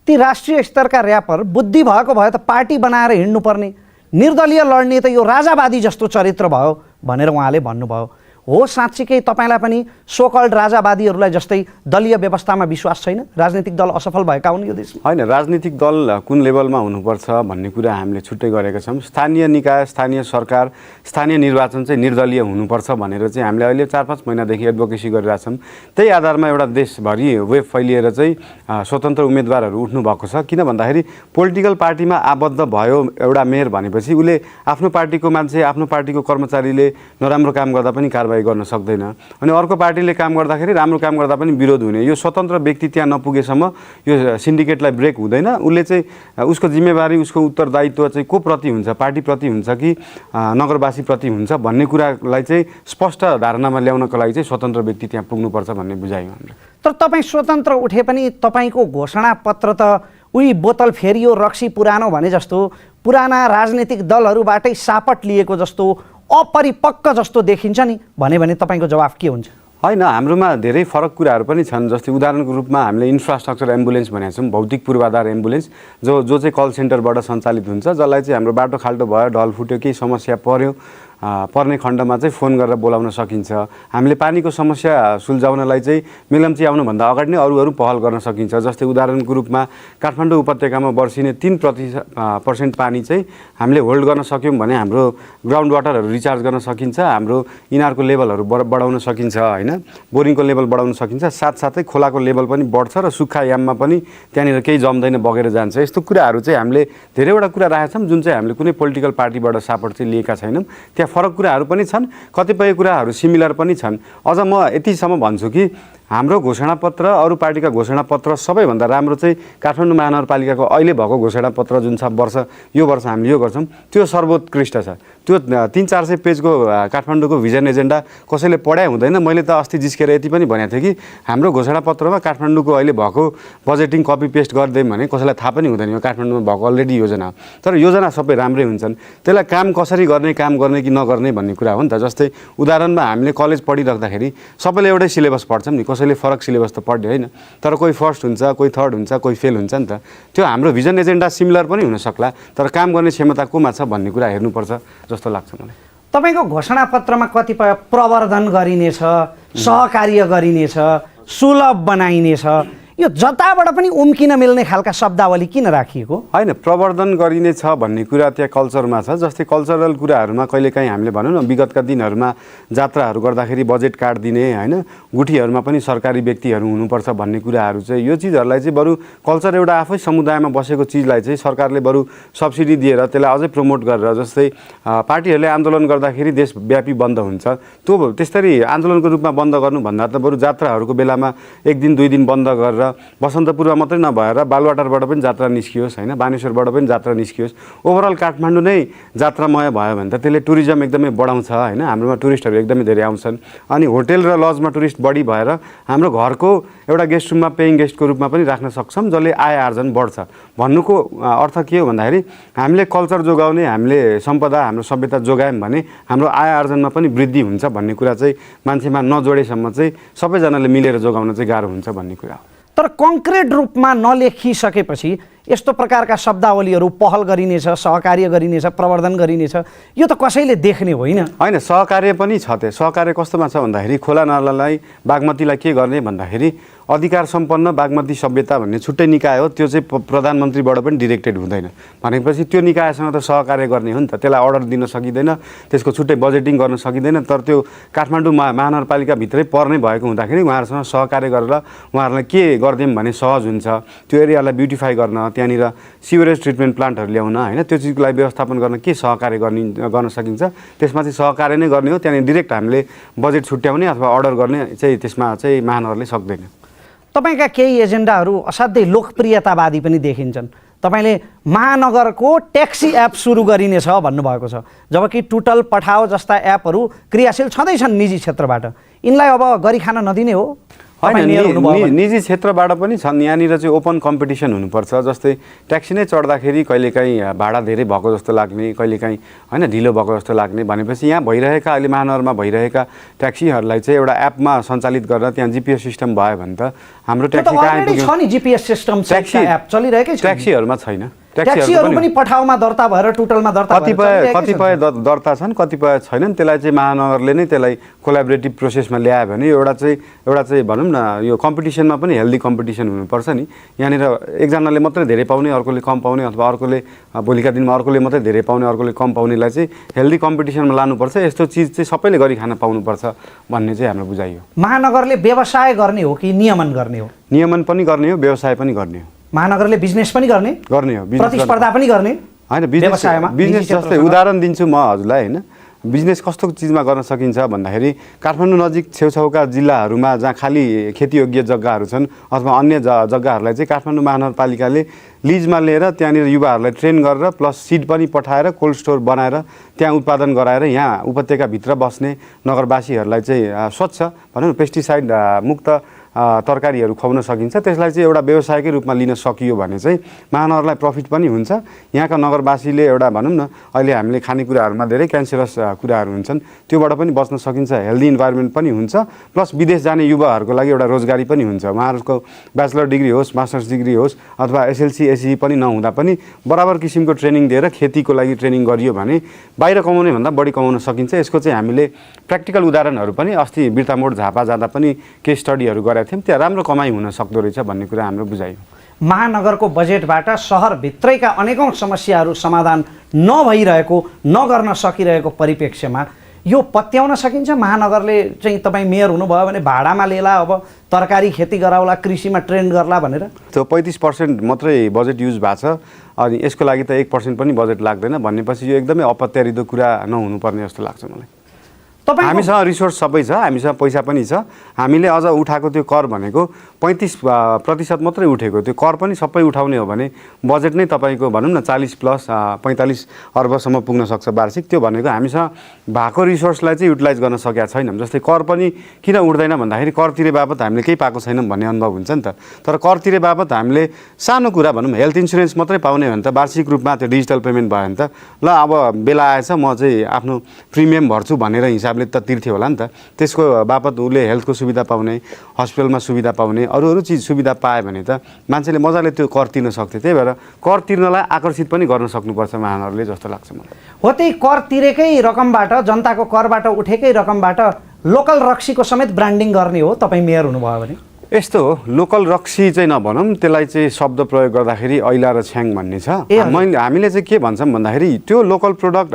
ती राष्ट्रिय स्तरका ऱ्यापर बुद्धि भएको भए त पार्टी बनाएर हिँड्नुपर्ने, निर्दलीय लड्ने त यो राजावादी जस्तो चरित्र भयो भनेर उहाँले भन्नुभयो। हो, साँच्चीकै तपाईँलाई पनि सोकल्ड राजावादीहरूलाई जस्तै दलीय व्यवस्थामा विश्वास छैन? राजनीतिक दल असफल भएका हुन् यो देशमा? होइन, राजनीतिक दल कुन लेभलमा हुनुपर्छ भन्ने कुरा हामीले छुट्टै गरेका छौँ। स्थानीय निकाय, स्थानीय सरकार, स्थानीय निर्वाचन चाहिँ निर्दलीय हुनुपर्छ भनेर चाहिँ हामीले अहिले 4-5 महिनादेखि एडभोकेसी गरिरहेछौँ। त्यही आधारमा एउटा देशभरि वेब फैलिएर चाहिँ स्वतन्त्र उम्मेदवारहरू उठ्नु भएको छ। किन भन्दाखेरि पोलिटिकल पार्टीमा आबद्ध भयो एउटा मेयर भनेपछि उसले आफ्नो पार्टीको मान्छे, आफ्नो पार्टीको कर्मचारीले नराम्रो काम गर्दा पनि कारबाही गर्न सक्दैन, अनि अर्को पार्टीले काम गर्दाखेरि राम्रो काम गर्दा पनि विरोध हुने। यो स्वतन्त्र व्यक्ति त्यहाँ नपुगेसम्म यो सिन्डिकेटलाई ब्रेक हुँदैन। उसले चाहिँ उसको जिम्मेवारी, उसको उत्तरदायित्व चाहिँ को प्रति हुन्छ, पार्टीप्रति हुन्छ कि नगरवासीप्रति हुन्छ भन्ने कुरालाई चाहिँ स्पष्ट धारणामा ल्याउनको लागि चाहिँ स्वतन्त्र व्यक्ति त्यहाँ पुग्नुपर्छ भन्ने बुझाइ हो हाम्रो। तर तपाईँ स्वतन्त्र उठे पनि तपाईँको घोषणापत्र त उही बोतल फेरियो रक्सी पुरानो भने जस्तो पुराना राजनीतिक दलहरूबाटै सापट लिएको जस्तो अपरिपक्व जस्तो देखिन्छ नि भने तपाईँको जवाफ के हुन्छ? होइन, हाम्रोमा धेरै फरक कुराहरू पनि छन्। जस्तै उदाहरणको रूपमा हामीले इन्फ्रास्ट्रक्चर एम्बुलेन्स भनेका छौँ, भौतिक पूर्वाधार एम्बुलेन्स जो चाहिँ कल सेन्टरबाट सञ्चालित हुन्छ, जसलाई चाहिँ हाम्रो बाटो खाल्टो भयो, ढल फुट्यो, केही समस्या पर्यो, पर्ने खण्डमा चाहिँ फोन गरेर बोलाउन सकिन्छ। हामीले पानीको समस्या सुल्झाउनलाई चाहिँ मेलम्ची आउनुभन्दा अगाडि नै अरू पहल गर्न सकिन्छ। जस्तै उदाहरणको रूपमा काठमाडौँ उपत्यकामा वर्षिने 3% पानी चाहिँ हामीले होल्ड गर्न सक्यौँ भने हाम्रो ग्राउन्ड वाटरहरू रिचार्ज गर्न सकिन्छ, हाम्रो इनारको लेभलहरू बढाउन सकिन्छ होइन, बोरिङको लेभल बढाउन सकिन्छ, साथसाथै खोलाको लेभल पनि बढ्छ र सुक्खा याममा पनि त्यहाँनिर केही जम्दैन, बगेर जान्छ। यस्तो कुराहरू चाहिँ हामीले धेरैवटा कुरा राखेका छौँ जुन चाहिँ हामीले कुनै पोलिटिकल पार्टीबाट सपोर्ट चाहिँ लिएका छैनौँ। त्यहाँ फरक कुराहरू पनि छन्, कतिपय कुराहरू सिमिलर पनि छन्। अझ म यतिसम्म भन्छु कि हाम्रो घोषणापत्र अरू पार्टीका घोषणापत्र सबैभन्दा राम्रो चाहिँ काठमाडौँ महानगरपालिकाको अहिले भएको घोषणापत्र जुन छ यो वर्ष हामीले यो गर्छौँ त्यो सर्वोत्कृष्ट छ। त्यो 300-400 पेजको काठमाडौँको भिजन एजेन्डा कसैले पढाइ हुँदैन। मैले त अस्ति जिस्केर यति पनि भनेको थिएँ कि हाम्रो घोषणापत्रमा काठमाडौँको अहिले भएको बजेटिङ कपी पेस्ट गरिदियौँ भने कसैलाई थाहा पनि हुँदैन यो काठमाडौँमा भएको अलरेडी योजना हो। तर योजना सबै राम्रै हुन्छन्, त्यसलाई काम कसरी गर्ने, काम गर्ने कि नगर्ने भन्ने कुरा हो नि त। जस्तै उदाहरणमा हामीले कलेज पढिराख्दाखेरि सबैले एउटै सिलेबस पढ्छौँ नि, कसैले फरक सिलेबस त पढ्यो होइन, तर कोही फर्स्ट हुन्छ, कोही थर्ड हुन्छ, कोही फेल हुन्छ नि त। त्यो हाम्रो भिजन एजेन्डा सिमिलर पनि हुन सक्ला, तर काम गर्ने क्षमता कोमा छ भन्ने कुरा हेर्नुपर्छ जस्तो लाग्छ मलाई। तपाईँको घोषणापत्रमा कतिपय प्रवर्धन गरिनेछ, सहकार्य गरिनेछ, सुलभ बनाइनेछ, यो जताबाट पनि उम्किन मिल्ने खालका शब्दावली किन राखिएको? होइन, प्रवर्धन गरिने छ भन्ने कुरा त्यहाँ कल्चरमा छ। जस्तै कल्चरल कुराहरूमा कहिलेकाहीँ हामीले भनौँ न विगतका दिनहरूमा जात्राहरू गर्दाखेरि बजेट काटिदिने होइन, गुठीहरूमा पनि सरकारी व्यक्तिहरू हुनुपर्छ भन्ने कुराहरू चाहिँ यो चिजहरूलाई चाहिँ बरु कल्चर एउटा आफै समुदायमा बसेको चिजलाई चाहिँ सरकारले बरु सब्सिडी दिएर त्यसलाई अझै प्रमोट गरेर, जस्तै पार्टीहरूले आन्दोलन गर्दाखेरि देशव्यापी बन्द हुन्छ, त्यो त्यसरी आन्दोलनको रूपमा बन्द गर्नुभन्दा त बरु जात्राहरूको बेलामा 1 दिन 2 दिन बन्द गरेर बसन्तपुरमा मात्रै नभएर बालवाटारबाट पनि जात्रा निस्कियोस् होइन, बानेश्वरबाट पनि जात्रा निस्कियोस्, ओभरअल काठमाडौँ नै जात्रामय भयो भने त त्यसले टुरिज्म एकदमै बढाउँछ होइन। हाम्रोमा टुरिस्टहरू एकदमै धेरै आउँछन् अनि होटेल र लजमा टुरिस्ट बढी भएर हाम्रो घरको एउटा गेस्ट रुममा पेइङ गेस्टको रूपमा पनि राख्न सक्छौँ, जसले आय आर्जन बढ्छ। भन्नुको अर्थ के हो भन्दाखेरि हामीले कल्चर जोगाउने, हामीले सम्पदा, हाम्रो सभ्यता जोगायौँ भने हाम्रो आय आर्जनमा पनि वृद्धि हुन्छ भन्ने कुरा चाहिँ मान्छेमा नजोडेसम्म चाहिँ सबैजनाले मिलेर जोगाउन चाहिँ गाह्रो हुन्छ भन्ने कुरा हो। तर कङ्क्रिट रूपमा नलेखिसकेपछि यस्तो प्रकारका शब्दावलीहरू पहल गरिनेछ, सहकार्य गरिनेछ, प्रवर्धन गरिनेछ, यो त कसैले देख्ने होइन। होइन, सहकार्य पनि छ। त्यो सहकार्य कस्तोमा छ भन्दाखेरि खोला नालालाई, बागमतीलाई के गर्ने भन्दाखेरि अधिकार सम्पन्न बागमती सभ्यता भन्ने छुट्टै निकाय हो, त्यो चाहिँ प्रधानमन्त्रीबाट पनि डिरेक्टेड हुँदैन। भनेपछि त्यो निकायसँग त सहकार्य गर्ने हो नि त, त्यसलाई अर्डर दिन सकिँदैन, त्यसको छुट्टै बजेटिङ गर्न सकिँदैन। तर त्यो काठमाडौँ महानगरपालिकाभित्रै पर्ने भएको हुँदाखेरि उहाँहरूसँग सहकार्य गरेर उहाँहरूलाई के गरिदिउँ भने सहज हुन्छ, त्यो एरियालाई ब्युटिफाई गर्न, त्यहाँनिर सिवरेज ट्रिटमेन्ट प्लान्टहरू ल्याउन होइन, त्यो चिजलाई व्यवस्थापन गर्न के सहकार्य गर्न सकिन्छ, त्यसमा चाहिँ सहकार्य नै गर्ने हो। त्यहाँनिर डिरेक्ट हामीले बजेट छुट्याउने अथवा अर्डर गर्ने चाहिँ त्यसमा चाहिँ महानगरले सक्दैन। तपाईँका केही एजेन्डाहरू असाध्यै लोकप्रियतावादी पनि देखिन्छन्। तपाईँले महानगरको ट्याक्सी एप सुरु गरिनेछ भन्नुभएको छ, जबकि टुटल पठाओ जस्ता एपहरू क्रियाशील छँदैछन् निजी क्षेत्रबाट। यिनलाई अब गरी खान नदिने हो? होइन, निजी क्षेत्रबाट पनि छन्। यहाँनिर चाहिँ ओपन कम्पिटिसन हुनुपर्छ। जस्तै ट्याक्सी नै चढ्दाखेरि कहिलेकाहीँ भाडा धेरै भएको जस्तो लाग्ने, कहिलेकाहीँ होइन ढिलो भएको जस्तो लाग्ने, भनेपछि यहाँ भइरहेका अहिले महानगरमा भइरहेका ट्याक्सीहरूलाई चाहिँ एउटा एपमा सञ्चालित गरेर त्यहाँ जिपिएस सिस्टम भयो भने त हाम्रो ट्याक्सी कहाँ आइपुग्यो? छ नि जिपिएस सिस्टम, एप चलिरहेकै छ। ट्याक्सीहरूमा छैन। ट्याक्सीहरू पनि पठाउमा दर्ता भएर टुटलमा दर्ता कतिपय दर्ता छन्, कतिपय छैनन्। त्यसलाई चाहिँ महानगरले नै त्यसलाई कोलाबोरेटिभ प्रोसेसमा ल्यायो भने एउटा चाहिँ भनौँ न यो कम्पिटिसनमा पनि हेल्दी कम्पिटिसन हुनुपर्छ नि। यहाँनिर एकजनाले मात्रै धेरै पाउने, अर्कोले कम पाउने, अथवा अर्कोले भोलिका दिनमा अर्कोले मात्रै धेरै पाउने, अर्कोले कम पाउनेलाई चाहिँ हेल्दी कम्पिटिसनमा लानुपर्छ। यस्तो चिज चाहिँ सबैले गरी खान पाउनुपर्छ भन्ने चाहिँ हाम्रो बुझाइ हो। महानगरले व्यवसाय गर्ने हो कि नियमन गर्ने हो? नियमन पनि गर्ने हो, व्यवसाय पनि गर्ने हो। महानगरले बिजनेस पनि गर्ने हो, प्रतिस्पर्धा पनि गर्ने होइन। बिजनेस जस्तै उदाहरण दिन्छु म हजुरलाई होइन। बिजनेस कस्तो चिजमा गर्न सकिन्छ भन्दाखेरि काठमाडौँ नजिक छेउछाउका जिल्लाहरूमा जहाँ खाली खेतीयोग्य जग्गाहरू छन् अथवा अन्य जग्गाहरूलाई चाहिँ काठमाडौँ महानगरपालिकाले लिजमा लिएर त्यहाँनिर युवाहरूलाई ट्रेन गरेर प्लस सिड पनि पठाएर कोल्ड स्टोर बनाएर त्यहाँ उत्पादन गराएर यहाँ उपत्यकाभित्र बस्ने नगरवासीहरूलाई चाहिँ स्वच्छ भनौँ न पेस्टिसाइड मुक्त तरकारीहरू खुवाउन सकिन्छ। त्यसलाई चाहिँ एउटा व्यवसायकै रूपमा लिन सकियो भने चाहिँ महानगरलाई प्रफिट पनि हुन्छ। यहाँका नगरवासीले एउटा भनौँ न अहिले हामीले खानेकुराहरूमा धेरै क्यान्सरस कुराहरू हुन्छन्, त्योबाट पनि बच्न सकिन्छ। हेल्दी इन्भाइरोमेन्ट पनि हुन्छ, प्लस विदेश जाने युवाहरूको लागि एउटा रोजगारी पनि हुन्छ। उहाँहरूको ब्याचलर डिग्री होस्, मास्टर्स डिग्री होस् अथवा एसएलसी एसई पनि नहुँदा पनि बराबर किसिमको ट्रेनिङ दिएर खेतीको लागि ट्रेनिङ गरियो भने बाहिर कमाउने भन्दा बढी कमाउन सकिन्छ। यसको चाहिँ हामीले प्र्याक्टिकल उदाहरणहरू पनि अस्ति बिर्तामोड झापा जाँदा पनि केस स्टडीहरू गरेका थियौँ, त्यहाँ राम्रो कमाइ हुन सक्दो रहेछ भन्ने कुरा हाम्रो बुझाइ हो। महानगरको बजेटबाट सहरभित्रैका अनेकौँ समस्याहरू समाधान नभइरहेको, नगर्न सकिरहेको परिप्रेक्ष्यमा यो पत्याउन सकिन्छ? महानगरले चाहिँ तपाईँ मेयर हुनुभयो भने भाडामा लिएला, अब तरकारी खेती गराउला, कृषिमा ट्रेन गर्ला भनेर? त्यो 35% मात्रै बजेट युज भएको छ, अनि यसको लागि त 1% पनि बजेट लाग्दैन भनेपछि यो एकदमै अपत्यारिदो कुरा नहुनुपर्ने जस्तो लाग्छ मलाई। हामीसँग रिसोर्स सबै छ, हामीसँग पैसा पनि छ। हामीले अझ उठाएको त्यो कर भनेको 35% मात्रै उठेको, त्यो कर पनि सबै उठाउने हो भने बजेट नै तपाईँको भनौँ न 40 प्लस 45 अर्बसम्म पुग्न सक्छ वार्षिक। त्यो भनेको हामीसँग भएको रिसोर्सलाई चाहिँ युटिलाइज गर्न सकेका छैनौँ। जस्तै कर पनि किन उठ्दैन भन्दाखेरि कर तिरे बापत हामीले केही पाएको छैनौँ भन्ने अनुभव हुन्छ नि त। तर कर तिरे बापत हामीले सानो कुरा भनौँ हेल्थ इन्सुरेन्स मात्रै पाउने भने त वार्षिक रूपमा त्यो डिजिटल पेमेन्ट भयो भने त ल अब बेला आएछ म चाहिँ आफ्नो प्रिमियम भर्छु भनेर हिसाबले त तिर्थ्यो होला नि त। त्यसको बापत उसले हेल्थको सुविधा पाउने, हस्पिटलमा सुविधा पाउने, अरू चिज सुविधा पायो भने त मान्छेले मजाले त्यो कर तिर्न सक्थ्यो। त्यही भएर कर तिर्नलाई आकर्षित पनि गर्न सक्नुपर्छ महानगरले जस्तो लाग्छ मलाई। हो, त्यही कर तिरेकै रकमबाट, जनताको करबाट उठेकै रकमबाट लोकल रक्सीको समेत ब्रान्डिङ गर्ने हो तपाईँ मेयर हुनुभयो भने? यस्तो हो, लोकल रक्सी चाहिँ नभनौँ, त्यसलाई चाहिँ शब्द प्रयोग गर्दाखेरि ऐला र छ्याङ भन्ने छ। हामीले चाहिँ के भन्छौँ भन्दाखेरि त्यो लोकल प्रोडक्ट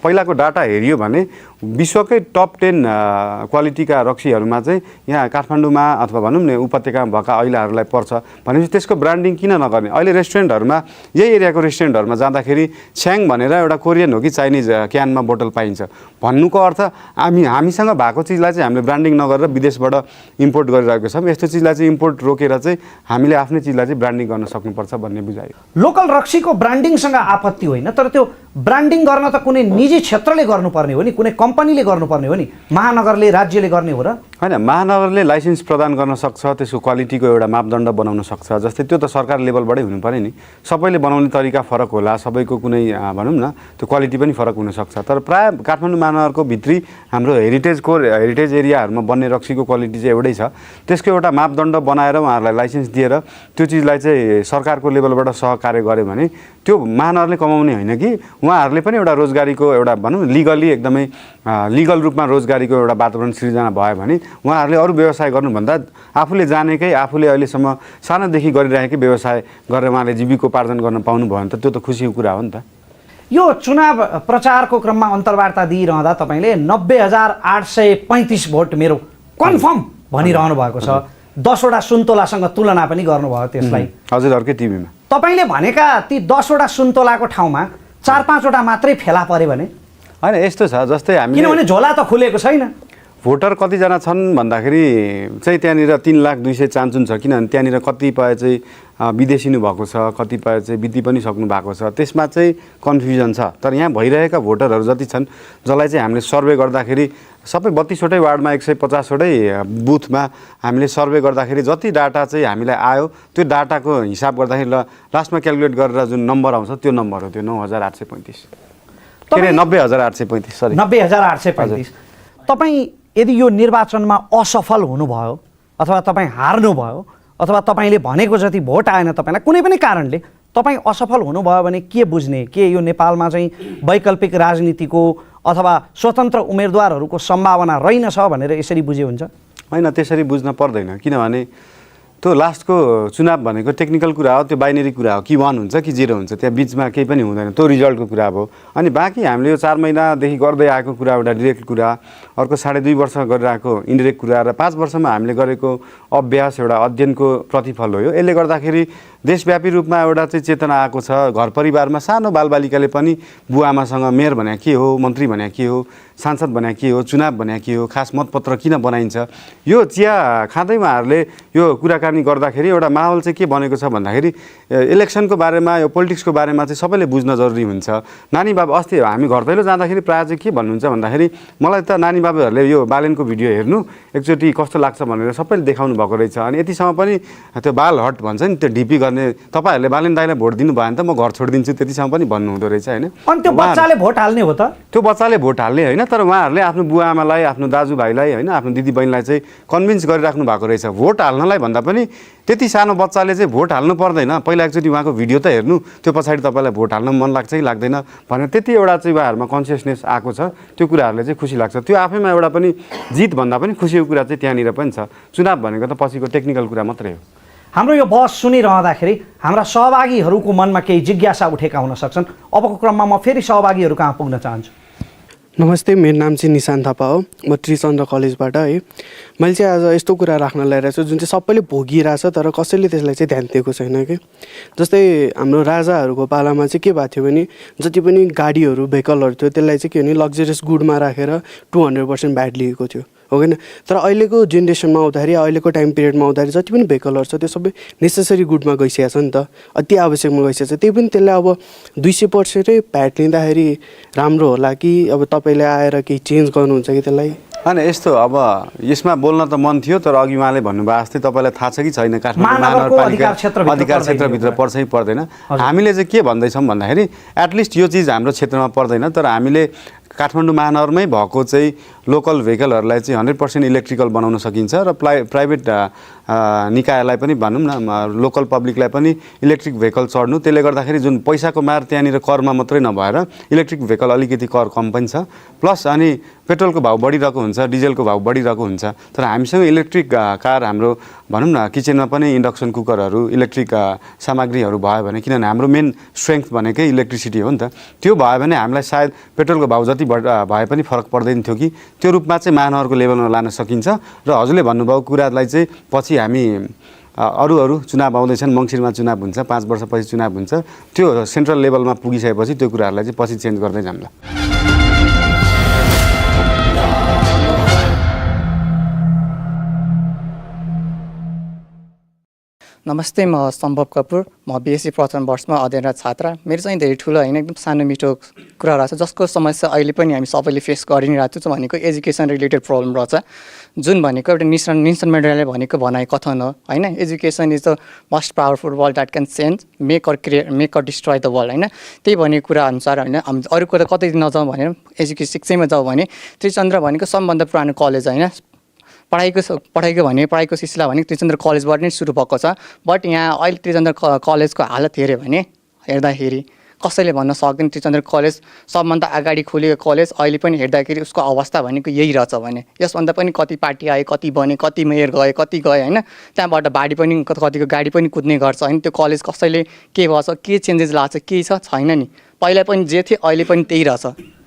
पहिलाको डाटा हेरियो भने विश्वकै टप 10 क्वालिटीका रक्सीहरूमा चाहिँ यहाँ काठमाडौँमा अथवा भनौँ न उपत्यकामा भएका ऐलाहरूलाई पर्छ भनेपछि त्यसको ब्रान्डिङ किन नगर्ने? अहिले रेस्टुरेन्टहरूमा, यही एरियाको रेस्टुरेन्टहरूमा जाँदाखेरि छ्याङ भनेर एउटा कोरियन हो कि चाइनिज क्यानमा बोतल पाइन्छ। भन्नुको अर्थ हामीसँग भएको चिजलाई चाहिँ हामीले ब्रान्डिङ नगरेर विदेशबाट इम्पोर्ट गरिरहेको छौँ। यस्तो चिजलाई चाहिँ इम्पोर्ट रोकेर चाहिँ हामीले आफ्नै चिजलाई चाहिँ ब्रान्डिङ गर्न सक्नुपर्छ भन्ने बुझायो। लोकल रक्सीको ब्रान्डिङसँग आपत्ति होइन, तर त्यो ब्रान्डिङ गर्न त कुनै निजी क्षेत्रले गर्नुपर्ने हो नि, कुनै कम्पनीले गर्नुपर्ने हो नि, महानगरले, राज्यले गर्ने हो र? होइन, महानगरले लाइसेन्स प्रदान गर्न सक्छ, त्यसको क्वालिटीको एउटा मापदण्ड बनाउन सक्छ। जस्तै त्यो त सरकार लेभलबाटै हुनु पऱ्यो नि। सबैले बनाउने तरिका फरक होला, सबैको कुनै भनौँ न त्यो क्वालिटी पनि फरक हुनसक्छ। तर प्रायः काठमाडौँ महानगरको भित्री हाम्रो हेरिटेज एरियाहरूमा बन्ने रक्सीको क्वालिटी चाहिँ एउटै छ। त्यसको एउटा मापदण्ड बनाएर उहाँहरूलाई लाइसेन्स दिएर त्यो चिजलाई चाहिँ सरकारको लेभलबाट सहकार्य गऱ्यो भने त्यो महानगरले कमाउने होइन कि उहाँहरूले पनि एउटा रोजगारीको एउटा भनौँ लिगली एकदमै लिगल रूपमा रोजगारीको एउटा वातावरण सिर्जना भयो भने उहाँहरूले अरू व्यवसाय गर्नुभन्दा आफूले जानेकै, आफूले अहिलेसम्म सानोदेखि गरिरहेकै व्यवसाय गरेर उहाँले जीविकोपार्जन गर्न पाउनुभयो भने त त्यो त खुसीको कुरा हो नि त। यो चुनाव प्रचारको क्रममा अन्तर्वार्ता दिइरहँदा तपाईँले 90,835 भोट मेरो कन्फर्म भनिरहनु भएको छ। 10वटा सुन्तोलासँग तुलना पनि गर्नुभयो त्यसलाई हजुरहरूकै टिभीमा। तपाईँले भनेका ती 10वटा सुन्तोलाको ठाउँमा 4-5वटा मात्रै फेला परे भने? होइन, यस्तो छ, जस्तै हामी किनभने झोला त खुलेको छैन। भोटर कतिजना छन् भन्दाखेरि चाहिँ त्यहाँनिर 3,200,000 चान्चुन छ। किनभने त्यहाँनिर कतिपय चाहिँ विदेशिनु भएको छ, कतिपय चाहिँ बिति पनि सक्नु भएको छ। त्यसमा चाहिँ कन्फ्युजन छ। तर यहाँ भइरहेका भोटरहरू जति छन् जसलाई चाहिँ हामीले सर्वे गर्दाखेरि सबै 32वटै वार्डमा 150वटै बुथमा हामीले सर्वे गर्दाखेरि जति डाटा चाहिँ हामीलाई आयो त्यो डाटाको हिसाब गर्दाखेरि लास्टमा क्यालकुलेट गरेर जुन नम्बर आउँछ त्यो नम्बर हो, त्यो 9,835 के अरे 90,835 सरी 90,835। तपाईँ यदि यो निर्वाचनमा असफल हुनुभयो अथवा तपाईँ हार्नुभयो अथवा तपाईँले भनेको जति भोट आएन तपाईँलाई कुनै पनि कारणले तपाईँ असफल हुनुभयो भने के बुझ्ने? के यो नेपालमा चाहिँ वैकल्पिक राजनीतिको अथवा स्वतन्त्र उम्मेदवारहरूको सम्भावना रहेनछ भनेर यसरी बुझे हुन्छ? होइन, त्यसरी बुझ्न पर्दैन। किनभने त्यो लास्टको चुनाव भनेको टेक्निकल कुरा हो, त्यो बाइनेरी कुरा हो कि 1 हुन्छ कि 0 हुन्छ, त्यहाँ बिचमा केही पनि हुँदैन। त्यो रिजल्टको कुरा हो। अनि बाँकी हामीले यो 4 महिनादेखि गर्दै आएको कुरा एउटा डिरेक्ट कुरा, अर्को 2.5 वर्ष गरिरहेको इन्डिरेक्ट कुरा र 5 वर्षमा हामीले गरेको अभ्यास एउटा अध्ययनको प्रतिफल हो यो। यसले गर्दाखेरि देशव्यापी रूपमा एउटा चाहिँ चेतना आएको छ। घर परिवारमा सानो बालबालिकाले पनि बुवाआमासँग मेयर भने के हो, मन्त्री भने के हो, सांसद भने के हो, चुनाव भने के हो, खास मतपत्र किन बनाइन्छ, यो चिया खाँदै उहाँहरूले यो कुराकानी गर्दाखेरि एउटा माहौल चाहिँ के बनेको छ भन्दाखेरि इलेक्सनको बारेमा, यो पोलिटिक्सको बारेमा चाहिँ सबैले बुझ्न जरुरी हुन्छ। नानी बाबु अस्ति हामी घर दैलो जाँदाखेरि प्रायः चाहिँ के भन्नुहुन्छ भन्दाखेरि मलाई त नानी बाबुहरूले यो बालेनको भिडियो हेर्नु एकचोटि कस्तो लाग्छ भनेर सबैले देखाउनु भएको रहेछ। अनि यतिसम्म पनि त्यो बाल हट भन्छ नि, त्यो ढिपी गर्ने, तपाईँहरूले बालेन दाइलाई भोट दिनु भयो भने त म घर छोडिदिन्छु, त्यतिसम्म पनि भन्नुहुँदो रहेछ होइन। अनि त्यो बच्चाले भोट हाल्ने हो त? त्यो बच्चाले भोट हाल्ने होइन, तर उहाँहरूले आफ्नो बुवाआमालाई, आफ्नो दाजुभाइलाई होइन, आफ्नो दिदीबहिनीलाई चाहिँ कन्भिन्स गरिराख्नु भएको रहेछ। भोट हाल्नलाई भन्दा पनि त्यति सानो बच्चाले चाहिँ भोट हाल्नु पर्दैन, पहिला एकचोटि उहाँको भिडियो त हेर्नु, त्यो पछाडि तपाईँलाई भोट हाल्न मन लाग्छ कि लाग्दैन भनेर त्यति एउटा चाहिँ उहाँहरूमा कन्सियसनेस आएको छ। त्यो कुराहरूले चाहिँ खुसी लाग्छ। त्यो आफैमा एउटा पनि जित भन्दा पनि खुसीको कुरा चाहिँ त्यहाँनिर पनि छ। चुनाव भनेको त पछिको टेक्निकल कुरा मात्रै हो। हाम्रो यो बहस सुनिरहँदाखेरि हाम्रा सहभागीहरूको मनमा केही जिज्ञासा उठेका हुन सक्छन्। अबको क्रममा म फेरि सहभागीहरू कहाँ पुग्न चाहन्छु। नमस्ते, मेरो नाम चाहिँ निशान्त थापा हो। म त्रिचन्द्र कलेजबाट है। मैले चाहिँ आज यस्तो कुरा राख्न ल्याइरहेको छु जुन चाहिँ सबैले भोगिरहेछ तर कसैले त्यसलाई चाहिँ ध्यान दिएको छैन कि। जस्तै हाम्रो राजाहरूको पालामा चाहिँ के भएको थियो भने जति पनि गाडीहरू, भेहिकलहरू थियो त्यसलाई चाहिँ के भने लग्जरियस गुडमा राखेर 200% भ्याट लिएको थियो, हो किन? तर अहिलेको जेनेरेसनमा आउँदाखेरि, अहिलेको टाइम पिरियडमा आउँदाखेरि जति पनि भेहिकलहरू छ त्यो सबै नेसेसरी गुडमा गइसकेको छ नि त, अति आवश्यकमा गइसकेको छ। त्यही पनि त्यसलाई अब 200% भ्याट लिँदाखेरि राम्रो होला कि अब तपाईँले आएर केही चेन्ज गर्नुहुन्छ कि त्यसलाई? होइन, यस्तो अब यसमा बोल्न त मन थियो, तर अघि उहाँले भन्नुभयो जस्तै तपाईँलाई थाहा छ कि छैन काठमाडौँ महानगरपालिका अधिकार क्षेत्रभित्र पर्छ कि पर्दैन। हामीले चाहिँ के भन्दैछौँ भन्दाखेरि एटलिस्ट यो चिज हाम्रो क्षेत्रमा पर्दैन, तर हामीले काठमाडौँ महानगरमै भएको चाहिँ लोकल भेहिकलहरूलाई चाहिँ 100% इलेक्ट्रिकल बनाउन सकिन्छ र प्राइभेट निकायलाई पनि भनौँ न लोकल पब्लिकलाई पनि इलेक्ट्रिक भेहिकल चढ्नु, त्यसले गर्दाखेरि जुन पैसाको मार त्यहाँनिर करमा मात्रै नभएर इलेक्ट्रिक भेहिकल अलिकति कर कम पनि छ। प्लस अनि पेट्रोलको भाउ बढिरहेको हुन्छ, डिजेलको भाउ बढिरहेको हुन्छ, तर हामीसँग इलेक्ट्रिक कार हाम्रो भनौँ न किचनमा पनि इन्डक्सन कुकरहरू इलेक्ट्रिक सामग्रीहरू भयो भने, किनभने हाम्रो मेन स्ट्रेङ्थ भनेकै इलेक्ट्रिसिटी हो नि त, त्यो भयो भने हामीलाई सायद पेट्रोलको भाउ जति भए पनि फरक पर्दैन थियो कि त्यो रूपमा चाहिँ महानगरको लेभलमा लान सकिन्छ। र हजुरले भन्नुभएको कुरालाई चाहिँ पछि हामी अरू चुनाव आउँदैछन्, मङ्सिरमा चुनाव हुन्छ, 5 वर्षपछि चुनाव हुन्छ, त्यो सेन्ट्रल लेभलमा पुगिसकेपछि त्यो कुराहरूलाई चाहिँ पछि चेन्ज गर्दै जाउँला। नमस्ते, म सम्भव कपुर, म बिएससी प्रथम वर्षमा अध्ययनरत छात्र। मेरो चाहिँ धेरै ठुलो होइन, एकदम सानो मिठो कुरा रहेछ जसको समस्या अहिले पनि हामी सबैले फेस गरि नै रहेको छौँ भनेको एजुकेसन रिलेटेड प्रब्लम रहेछ, जुन भनेको एउटा नेल्सन मेन्डेलाले भनेको भनाइ कथन हो होइन। Education is the most powerful world that can change make or destroy the world होइन। त्यही भनेको कुरा अनुसार होइन, हामी अरू कुरा कतै नजाउँ भनेर एजुकेसन शिक्षामा जाउँ भने त्रिचन्द्र भनेको सबभन्दा पुरानो कलेज होइन। पढाइको सिलसिला भनेको त्रिचन्द्र कलेजबाट नै सुरु भएको छ। बट यहाँ अहिले त्रिचन्द्र कलेजको हालत हेऱ्यो भने हेर्दाखेरि कसैले भन्न सक्दैन त्रिचन्द्र कलेज सबभन्दा अगाडि खोलेको कलेज अहिले पनि हेर्दाखेरि उसको अवस्था भनेको यही रहेछ भने। यसभन्दा पनि कति पार्टी आए, कति बने, कति मेयर गए, कति गए होइन। त्यहाँबाट बाढी पनि कतिको गाडी पनि कुद्ने गर्छ होइन। त्यो कलेज कसैले के भएछ, के चेन्जेस लाग्छ, केही छैन नि। पहिला पनि जे थियो अहिले पनि त्यही रहेछ।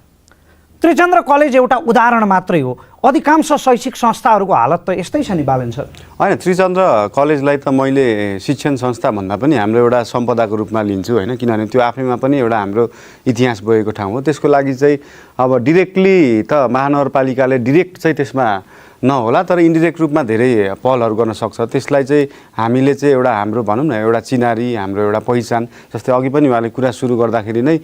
त्रिचन्द्र कलेज एउटा उदाहरण मात्रै हो, अधिकांश शैक्षिक संस्थाहरूको हालत त यस्तै छ नि बालन सर। होइन, त्रिचन्द्र कलेजलाई त मैले शिक्षण संस्था भन्दा पनि हाम्रो एउटा सम्पदाको रूपमा लिन्छु होइन, किनभने त्यो आफैमा पनि एउटा हाम्रो इतिहास बोकेको ठाउँ हो। त्यसको लागि चाहिँ अब डिरेक्टली त महानगरपालिकाले डिरेक्ट चाहिँ त्यसमा नहोला, तर इन्डिरेक्ट रूपमा धेरै पहलहरू गर्न सक्छ। त्यसलाई चाहिँ हामीले चाहिँ एउटा हाम्रो भनौँ न एउटा चिनारी, हाम्रो एउटा पहिचान, जस्तै अघि पनि उहाँले कुरा सुरु गर्दाखेरि नै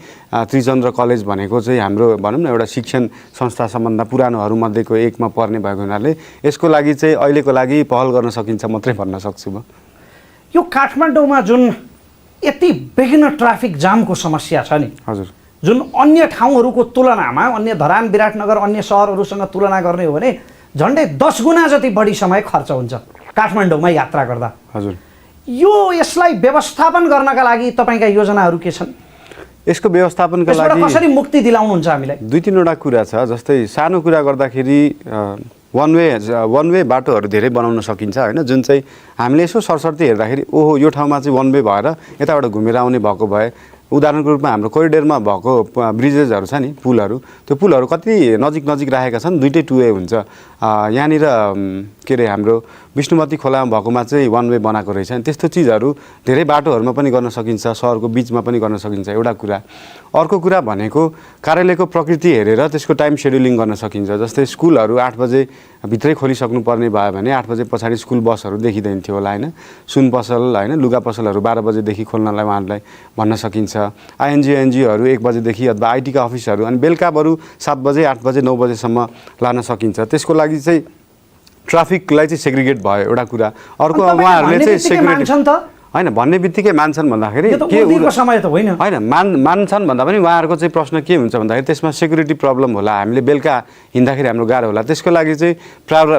त्रिचन्द्र कलेज भनेको चाहिँ हाम्रो भनौँ न एउटा शिक्षण संस्था सम्बन्ध पुरानोहरूमध्येको एकमा पर्ने भएको हुनाले यसको लागि चाहिँ अहिलेको लागि पहल गर्न सकिन्छ मात्रै भन्न सक्छु म। यो काठमाडौँमा जुन यति विघ्न ट्राफिक जामको समस्या छ नि हजुर, जुन अन्य ठाउँहरूको तुलनामा, अन्य धरान विराटनगर अन्य सहरहरूसँग तुलना गर्ने हो भने झन्डै 10 गुणा जति बढी समय खर्च हुन्छ काठमाडौँमा यात्रा गर्दा। हजुर, यसलाई व्यवस्थापन गर्नका लागि तपाईँका योजनाहरू के छन्? यसको व्यवस्थापनका लागि कसरी मुक्ति दिलाउनुहुन्छ हामीलाई? 2-3वटा कुरा छ। जस्तै सानो कुरा गर्दाखेरि वान वे बाटोहरू धेरै बनाउन सकिन्छ होइन, जुन चाहिँ हामीले यसो सरसर्ती हेर्दाखेरि ओहो यो ठाउँमा चाहिँ वान वे भएर यताबाट घुमेर आउने भएको भए, उदाहरणको रूपमा हाम्रो कोरिडोरमा भएको ब्रिजेसहरू छ नि, पुलहरू, त्यो पुलहरू कति नजिक राखेका छन्, दुइटै टु वे हुन्छ। यहाँनिर के अरे हाम्रो विष्णुमती खोलामा भएकोमा चाहिँ वान वे बनाएको रहेछ नि, त्यस्तो चिजहरू धेरै बाटोहरूमा पनि गर्न सकिन्छ, सहरको बिचमा पनि गर्न सकिन्छ, एउटा कुरा। अर्को कुरा भनेको कार्यालयको प्रकृति हेरेर त्यसको टाइम सेड्युलिङ गर्न सकिन्छ। जस्तै स्कुलहरू 8 बजे भित्रै खोलिसक्नुपर्ने भयो भने 8 बजे पछाडि स्कुल बसहरू देखिँदैन थियो होला होइन। सुन पसल होइन, लुगा पसलहरू 12 बजेदेखि खोल्नलाई उहाँहरूलाई भन्न सकिन्छ। एनजिओहरू 1 बजेदेखि अथवा आइटीका अफिसहरू अनि बेलुका बरु 7 बजे 8 बजे 9 बजेसम्म लान सकिन्छ। त्यसको लागि चाहिँ ट्राफिकलाई चाहिँ सेग्रिगेट भयो एउटा कुरा। अर्को उहाँहरूले चाहिँ सेग्रिगेट होइन भन्ने बित्तिकै मान्छन् भन्दाखेरि के समय त होइन होइन मान्छन् भन्दा पनि उहाँहरूको चाहिँ प्रश्न के हुन्छ भन्दाखेरि त्यसमा सेक्युरिटी प्रब्लम होला, हामीले बेलुका हिँड्दाखेरि हाम्रो गाह्रो होला। त्यसको लागि चाहिँ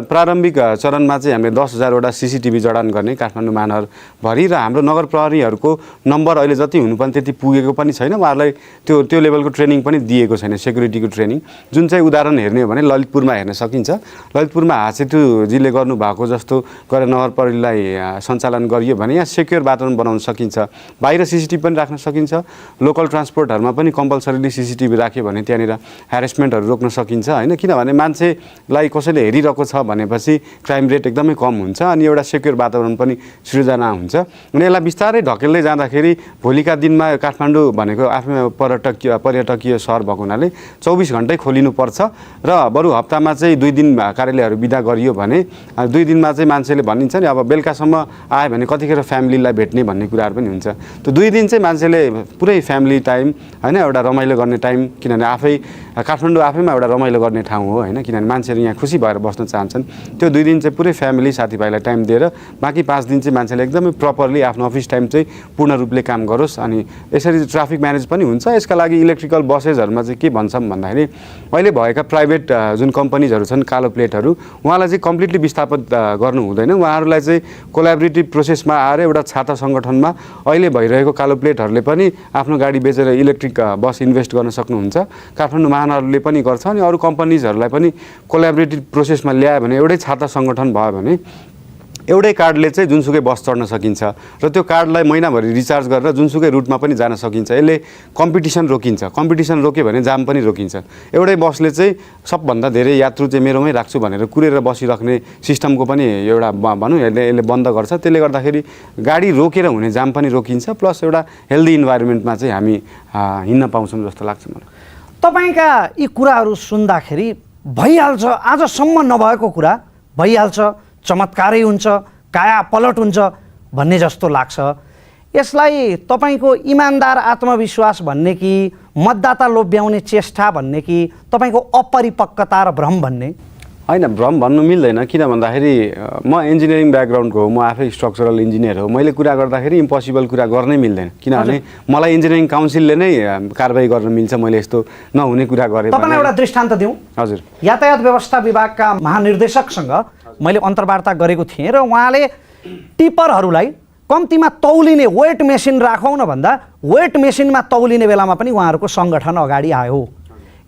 प्रारम्भिक चरणमा चाहिँ हामीले 10,000वटा CCTV जडान गर्ने काठमाडौँ महानगरभरि, र हाम्रो नगर प्रहरीहरूको नम्बर अहिले जति हुनुपर्ने त्यति पुगेको पनि छैन, उहाँहरूलाई त्यो लेभलको ट्रेनिङ पनि दिएको छैन, सेक्युरिटीको ट्रेनिङ। जुन चाहिँ उदाहरण हेर्ने हो भने ललितपुरमा हेर्न सकिन्छ। ललितपुरमा हासेतुजीले गर्नुभएको जस्तो गरेर नगर प्रहरीलाई सञ्चालन गरियो भने यहाँ सेक्युर वातावरण बनाउन सकिन्छ। बाहिर CCTV पनि राख्न सकिन्छ। लोकल ट्रान्सपोर्टहरूमा पनि कम्पलसरीली CCTV राख्यो भने त्यहाँनिर ह्यारेसमेन्टहरू रोक्न सकिन्छ होइन, किनभने मान्छेलाई कसैले हेरिरहेको छ भनेपछि क्राइम रेट एकदमै कम हुन्छ अनि एउटा सेक्युर वातावरण पनि सृजना हुन्छ। अनि यसलाई बिस्तारै ढकेल्दै जाँदाखेरि भोलिका दिनमा काठमाडौँ भनेको आफैमा पर्यटकीय सहर भएको हुनाले 24 घन्टै खोलिनुपर्छ र बरु हप्तामा चाहिँ 2 दिन कार्यालयहरू बिदा गरियो भने 2 दिनमा चाहिँ मान्छेले भनिन्छ नि अब बेलुकासम्म आयो भने कतिखेर फ्यामिलीलाई भेट्ने भन्ने कुराहरू पनि हुन्छ। त्यो 2 दिन चाहिँ मान्छेले पुरै फ्यामिली टाइम होइन, एउटा रमाइलो गर्ने टाइम, किनभने आफै काठमाडौँ आफैमा एउटा रमाइलो गर्ने ठाउँ हो होइन, किनभने मान्छेहरू यहाँ खुसी भएर बस्न चाहन्छन्। त्यो 2 दिन चाहिँ पुरै फ्यामिली साथीभाइलाई टाइम दिएर बाँकी 5 दिन चाहिँ मान्छेले एकदमै प्रपरली आफ्नो अफिस टाइम चाहिँ पूर्ण रूपले काम गरोस्। अनि यसरी ट्राफिक म्यानेज पनि हुन्छ। यसका लागि इलेक्ट्रिकल बसेसहरूमा चाहिँ के भन्छौँ भन्दाखेरि अहिले भएका प्राइभेट जुन कम्पनीजहरू छन् कालो प्लेटहरू, उहाँलाई चाहिँ कम्प्लिटली विस्थापित गर्नु हुँदैन। उहाँहरूलाई चाहिँ कोलाबोरेटिभ प्रोसेसमा आएर एउटा छाता सङ्गठनमा अहिले भइरहेको कालो प्लेटहरूले पनि आफ्नो गाडी बेचेर इलेक्ट्रिक बस इन्भेस्ट गर्न सक्नुहुन्छ। काठमाडौँ महानगरले पनि गर्छ अनि अरू कम्पनीजहरूलाई पनि कोलाबोरेटिभ प्रोसेसमा ल्यायो भने एउटै छाता सङ्गठन भयो भने एउटै कार्डले चाहिँ जुनसुकै बस चढ्न सकिन्छ र त्यो कार्डलाई महिनाभरि रिचार्ज गरेर जुनसुकै रुटमा पनि जान सकिन्छ। यसले कम्पिटिसन रोकिन्छ। कम्पिटिसन रोक्यो भने जाम पनि रोकिन्छ। एउटै बसले चाहिँ सबभन्दा धेरै यात्रु चाहिँ मेरोमै राख्छु भनेर कुरेर बसिराख्ने सिस्टमको पनि एउटा भनौँ यसले बन्द गर्छ। त्यसले गर्दाखेरि गाडी रोकेर हुने जाम पनि रोकिन्छ, प्लस एउटा हेल्दी इन्भाइरोमेन्टमा चाहिँ हामी हिँड्न पाउँछौँ जस्तो लाग्छ मलाई। तपाईँका यी कुराहरू सुन्दाखेरि भइहाल्छ, आजसम्म नभएको कुरा भइहाल्छ, चमत्कारै हुन्छ, काया पलट हुन्छ भन्ने जस्तो लाग्छ। यसलाई तपाईँको इमान्दार आत्मविश्वास भन्ने कि मतदाता लोभ्याउने चेष्टा भन्ने कि तपाईँको अपरिपक्वता र भ्रम भन्ने? होइन, भ्रम भन्नु मिल्दैन। किन भन्दाखेरि म इन्जिनियरिङ ब्याकग्राउन्डको हो, म आफै स्ट्रक्चरल इन्जिनियर हो। मैले कुरा गर्दाखेरि इम्पोसिबल कुरा गर्नै मिल्दैन, किनभने मलाई इन्जिनियरिङ काउन्सिलले नै कारबाही गर्न मिल्छ मैले यस्तो नहुने कुरा गरेँ। तपाईँलाई एउटा दृष्टान्त दिउँ। हजुर, यातायात व्यवस्था विभागका महानिर्देशकसँग मैले अन्तर्वार्ता गरेको थिएँ र उहाँले टिपरहरूलाई कम्तीमा तौलिने वेट मेसिन राखौँ न भन्दा वेट मेसिनमा तौलिने बेलामा पनि उहाँहरूको सङ्गठन अगाडि आयो।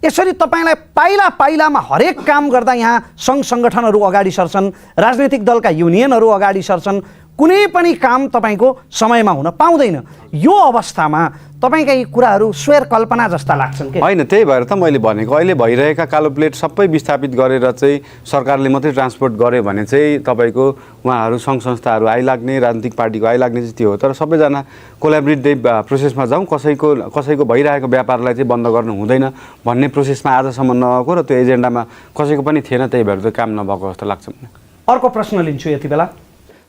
यसरी तपाईँलाई पाइला पाइलामा हरेक काम गर्दा यहाँ सङ्घ सङ्गठनहरू अगाडि सर्छन्, राजनैतिक दलका युनियनहरू अगाडि सर्छन्, कुनै पनि काम तपाईँको समयमा हुन पाउँदैन। यो अवस्थामा तपाईँका यी कुराहरू स्वेर कल्पना जस्ता लाग्छन् कि होइन? त्यही भएर त मैले भनेको अहिले भइरहेका कालो प्लेट सबै विस्थापित गरेर चाहिँ सरकारले मात्रै ट्रान्सपोर्ट गर्यो भने चाहिँ तपाईँको उहाँहरू सङ्घ संस्थाहरू आइलाग्ने, राजनीतिक पार्टीको आइलाग्ने चाहिँ त्यो हो। तर सबैजना कोलाबोरेटिभ प्रोसेसमा जाउँ, कसैको भइरहेको व्यापारलाई चाहिँ बन्द गर्नु हुँदैन भन्ने प्रोसेसमा आजसम्म नगएको र त्यो एजेन्डामा कसैको पनि थिएन। त्यही भएर चाहिँ काम नभएको जस्तो लाग्छ मलाई। अर्को प्रश्न लिन्छु यति बेला।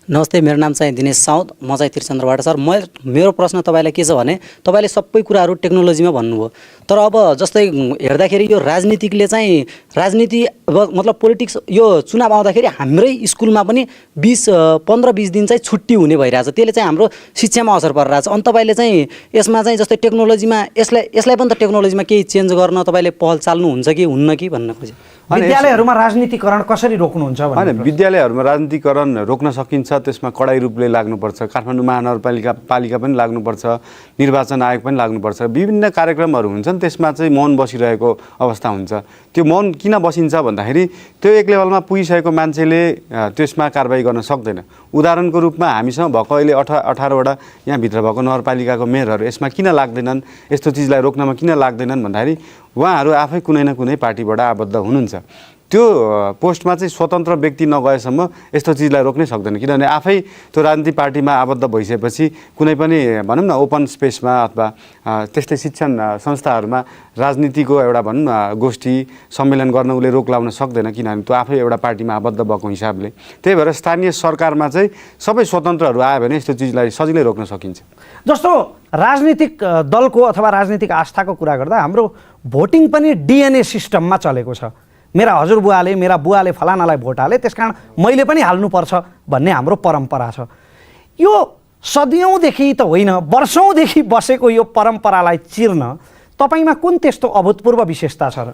नमस्ते, मेरो नाम चाहिँ दिनेश साउद, म चाहिँ त्रिचन्द्रबाट। सर, मेरो प्रश्न तपाईँलाई के छ भने तपाईँले सबै कुराहरू टेक्नोलोजीमा भन्नुभयो, तर अब जस्तै हेर्दाखेरि यो राजनीतिकले चाहिँ राजनीति मतलब पोलिटिक्स यो चुनाव आउँदाखेरि हाम्रै स्कुलमा पनि 15-20 दिन चाहिँ छुट्टी हुने भइरहेछ। त्यसले चाहिँ हाम्रो शिक्षामा असर परिरहेछ। अनि तपाईँले चाहिँ यसमा चाहिँ जस्तै टेक्नोलोजीमा यसलाई पनि त टेक्नोलोजीमा केही चेन्ज गर्न तपाईँले पहल चाल्नुहुन्छ कि हुन्न कि भन्न खोजेँ। विद्यालयहरूमा राजनीतिकरण कसरी रोक्नुहुन्छ? होइन, विद्यालयहरूमा राजनीतिकरण रोक्न सकिन्छ, त्यसमा कडाई रूपले लाग्नुपर्छ। काठमाडौँ महानगरपालिका पनि लाग्नुपर्छ, निर्वाचन आयोग पनि लाग्नुपर्छ। विभिन्न कार्यक्रमहरू हुन्छन्, त्यसमा चाहिँ मौन बसिरहेको अवस्था हुन्छ। त्यो मौन किन बसिन्छ भन्दाखेरि त्यो एक लेभलमा पुगिसकेको मान्छेले त्यसमा कारबाही गर्न सक्दैन। उदाहरणको रूपमा हामीसँग भएको अहिले 18वटा यहाँभित्र भएको नगरपालिकाको मेयरहरू यसमा किन लाग्दैनन्, यस्तो चिजलाई रोक्नमा किन लाग्दैनन् भन्दाखेरि उहाँहरू आफै कुनै न कुनै पार्टीबाट आबद्ध हुनुहुन्छ। त्यो पोस्टमा चाहिँ स्वतन्त्र व्यक्ति नगएसम्म यस्तो चिजलाई रोक्नै सक्दैन, किनभने आफै त्यो राजनीतिक पार्टीमा आबद्ध भइसकेपछि कुनै पनि भनौँ न ओपन स्पेसमा अथवा त्यस्तै शिक्षण संस्थाहरूमा राजनीतिको एउटा भनौँ न गोष्ठी सम्मेलन गर्न उसले रोक लाउन सक्दैन, किनभने त्यो आफै एउटा पार्टीमा आबद्ध भएको हिसाबले। त्यही भएर स्थानीय सरकारमा चाहिँ सबै स्वतन्त्रहरू आयो भने यस्तो चिजलाई सजिलै रोक्न सकिन्छ। जस्तो राजनीतिक दलको अथवा राजनीतिक आस्थाको कुरा गर्दा हाम्रो भोटिङ पनि डिएनए सिस्टममा चलेको छ। मेरा हजुरबुवाले मेरा बुवाले फलानालाई भोट हाले, त्यसकारण मैले पनि हाल्नुपर्छ भन्ने हाम्रो परम्परा छ। यो सदियौँदेखि त होइन, वर्षौँदेखि बसेको यो परम्परालाई चिर्न तपाईँमा कुन त्यस्तो अभूतपूर्व विशेषता छ र?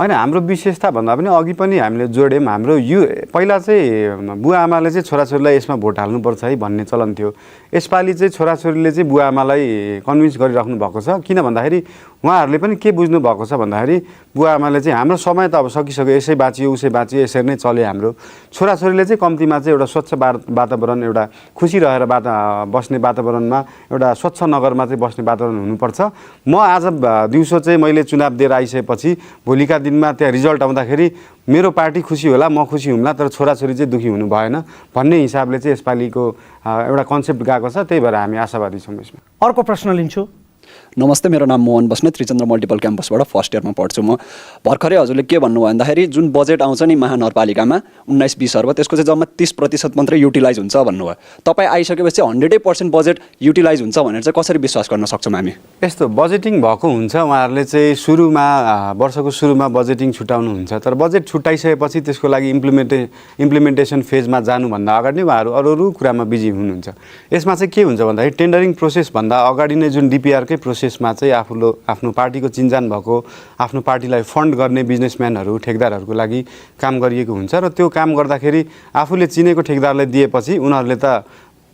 होइन, हाम्रो विशेषता भन्दा पनि अघि पनि हामीले जोड्यौँ। हाम्रो यो पहिला चाहिँ बुवा आमाले चाहिँ छोराछोरीलाई यसमा भोट हाल्नुपर्छ है भन्ने चलन थियो। यसपालि चाहिँ छोराछोरीले चाहिँ बुवा आमालाई कन्भिन्स गरिराख्नु भएको छ। किन भन्दाखेरि उहाँहरूले पनि के बुझ्नु भएको छ भन्दाखेरि बुवा आमाले चाहिँ हाम्रो समय त अब सकिसक्यो, यसै बाँचियो उसै बाँचियो, यसरी नै चल्यो हाम्रो। छोराछोरीले चाहिँ कम्तीमा चाहिँ एउटा स्वच्छ वातावरण, एउटा खुसी रहेर बस्ने वातावरणमा, एउटा स्वच्छ नगरमा चाहिँ बस्ने वातावरण हुनुपर्छ। म आज दिउँसो चाहिँ मैले चुनाव दिएर आइसकेपछि भोलिका दिनमा त्यहाँ रिजल्ट आउँदाखेरि मेरो पार्टी खुसी होला, म खुसी हुम्ला, तर छोराछोरी चाहिँ दुःखी हुनु भएन भन्ने हिसाबले चाहिँ यसपालिको एउटा कन्सेप्ट गएको छ। त्यही भएर हामी आशावादी छौँ यसमा। अर्को प्रश्न लिन्छु। नमस्ते, मेरो नाम मोहन बस्नेत, त्रिचन्द्र मल्टिपल क्याम्पसबाट फर्स्ट इयरमा पढ्छु म। भर्खरै हजुरले के भन्नुभयो भन्दाखेरि जुन बजेट आउँछ नि महानगरपालिकामा 19-20 अर्ब, त्यसको चाहिँ जम्मा 30% मात्रै युटिलाइज हुन्छ भन्नुभयो। तपाईँ आइसकेपछि 100% बजेट युटिलाइज हुन्छ भनेर चाहिँ कसरी विश्वास गर्न सक्छौँ हामी? यस्तो बजेटिङ भएको हुन्छ, उहाँहरूले चाहिँ वर्षको सुरुमा बजेटिङ छुट्याउनुहुन्छ, तर बजेट छुट्याइसकेपछि त्यसको लागि इम्प्लिमेन्टेसन फेजमा जानुभन्दा अगाडि नै उहाँहरू अरू कुरामा बिजी हुनुहुन्छ। यसमा चाहिँ के हुन्छ भन्दाखेरि टेन्डरिङ प्रोसेसभन्दा अगाडि नै जुन डिपिआरकै प्रोसेसमा चाहिँ आफ्नो पार्टीको चिन्जान भएको, आफ्नो पार्टीलाई फन्ड गर्ने बिजनेसम्यानहरू ठेकदारहरूको लागि काम गरिएको हुन्छ र त्यो काम गर्दाखेरि आफूले चिनेको ठेकदारलाई दिएपछि उनीहरूले त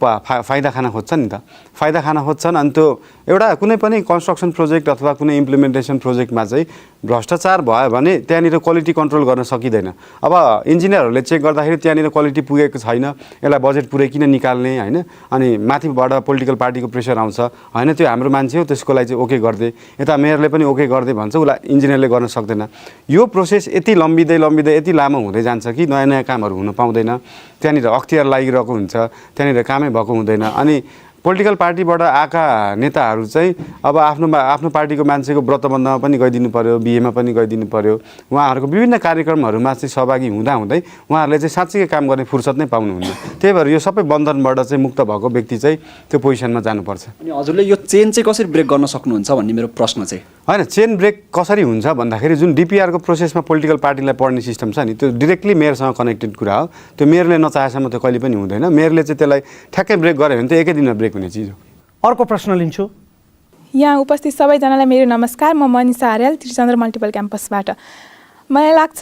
फाइदा खान खोज्छन् नि त, फाइदा खान खोज्छन्। अनि त्यो एउटा कुनै पनि कन्स्ट्रक्सन प्रोजेक्ट अथवा कुनै इम्प्लिमेन्टेसन प्रोजेक्टमा चाहिँ भ्रष्टाचार भयो भने त्यहाँनिर क्वालिटी कन्ट्रोल गर्न सकिँदैन। अब इन्जिनियरहरूले चेक गर्दाखेरि त्यहाँनिर क्वालिटी पुगेको छैन, यसलाई बजेट पुरै किन निकाल्ने होइन, अनि माथिबाट पोलिटिकल पार्टीको प्रेसर आउँछ, होइन त्यो हाम्रो मान्छे हो त्यसको लागि चाहिँ ओके गरिदिए, यता मेयरले पनि ओके गरिदिए भन्छ, उसलाई इन्जिनियरले गर्न सक्दैन। यो प्रोसेस यति लम्बिँदै यति लामो हुँदै जान्छ कि नयाँ नयाँ कामहरू हुन पाउँदैन, त्यहाँनिर अख्तियार लागिरहेको हुन्छ, त्यहाँनिर कामै भएको हुँदैन। अनि पोलिटिकल पार्टीबाट आएका नेताहरू चाहिँ अब आफ्नो पार्टीको मान्छेको व्रतबन्धमा पनि गइदिनु पर्यो, बिहेमा पनि गइदिनु पर्यो, उहाँहरूको विभिन्न कार्यक्रमहरूमा चाहिँ सहभागी हुँदाहुँदै उहाँहरूले चाहिँ साँच्चीकै काम गर्ने फुर्सद नै पाउनुहुन्न। त्यही भएर यो सबै बन्धनबाट चाहिँ मुक्त भएको व्यक्ति चाहिँ त्यो पोजिसनमा जानुपर्छ। अनि हजुरले यो चेन चाहिँ कसरी ब्रेक गर्न सक्नुहुन्छ भन्ने मेरो प्रश्न चाहिँ? होइन, चेन ब्रेक कसरी हुन्छ भन्दाखेरि जुन डिपिआरको प्रोसेसमा पोलिटिकल पार्टीलाई पढ्ने सिस्टम छ नि, त्यो डिरेक्टली मेयरसँग कनेक्टेड कुरा हो। त्यो मेयरले नचाहेसम्म त्यो कहिले पनि हुँदैन। मेयरले चाहिँ त्यसलाई ठ्याक्कै ब्रेक गर्यो भने त एकै दिनमा ब्रेक हुने चिज हो। अर्को प्रश्न लिन्छु। यहाँ उपस्थित सबैजनालाई मेरो नमस्कार। म मनिषा आर्याल, त्रिचन्द्र मल्टिपल क्याम्पसबाट। मलाई लाग्छ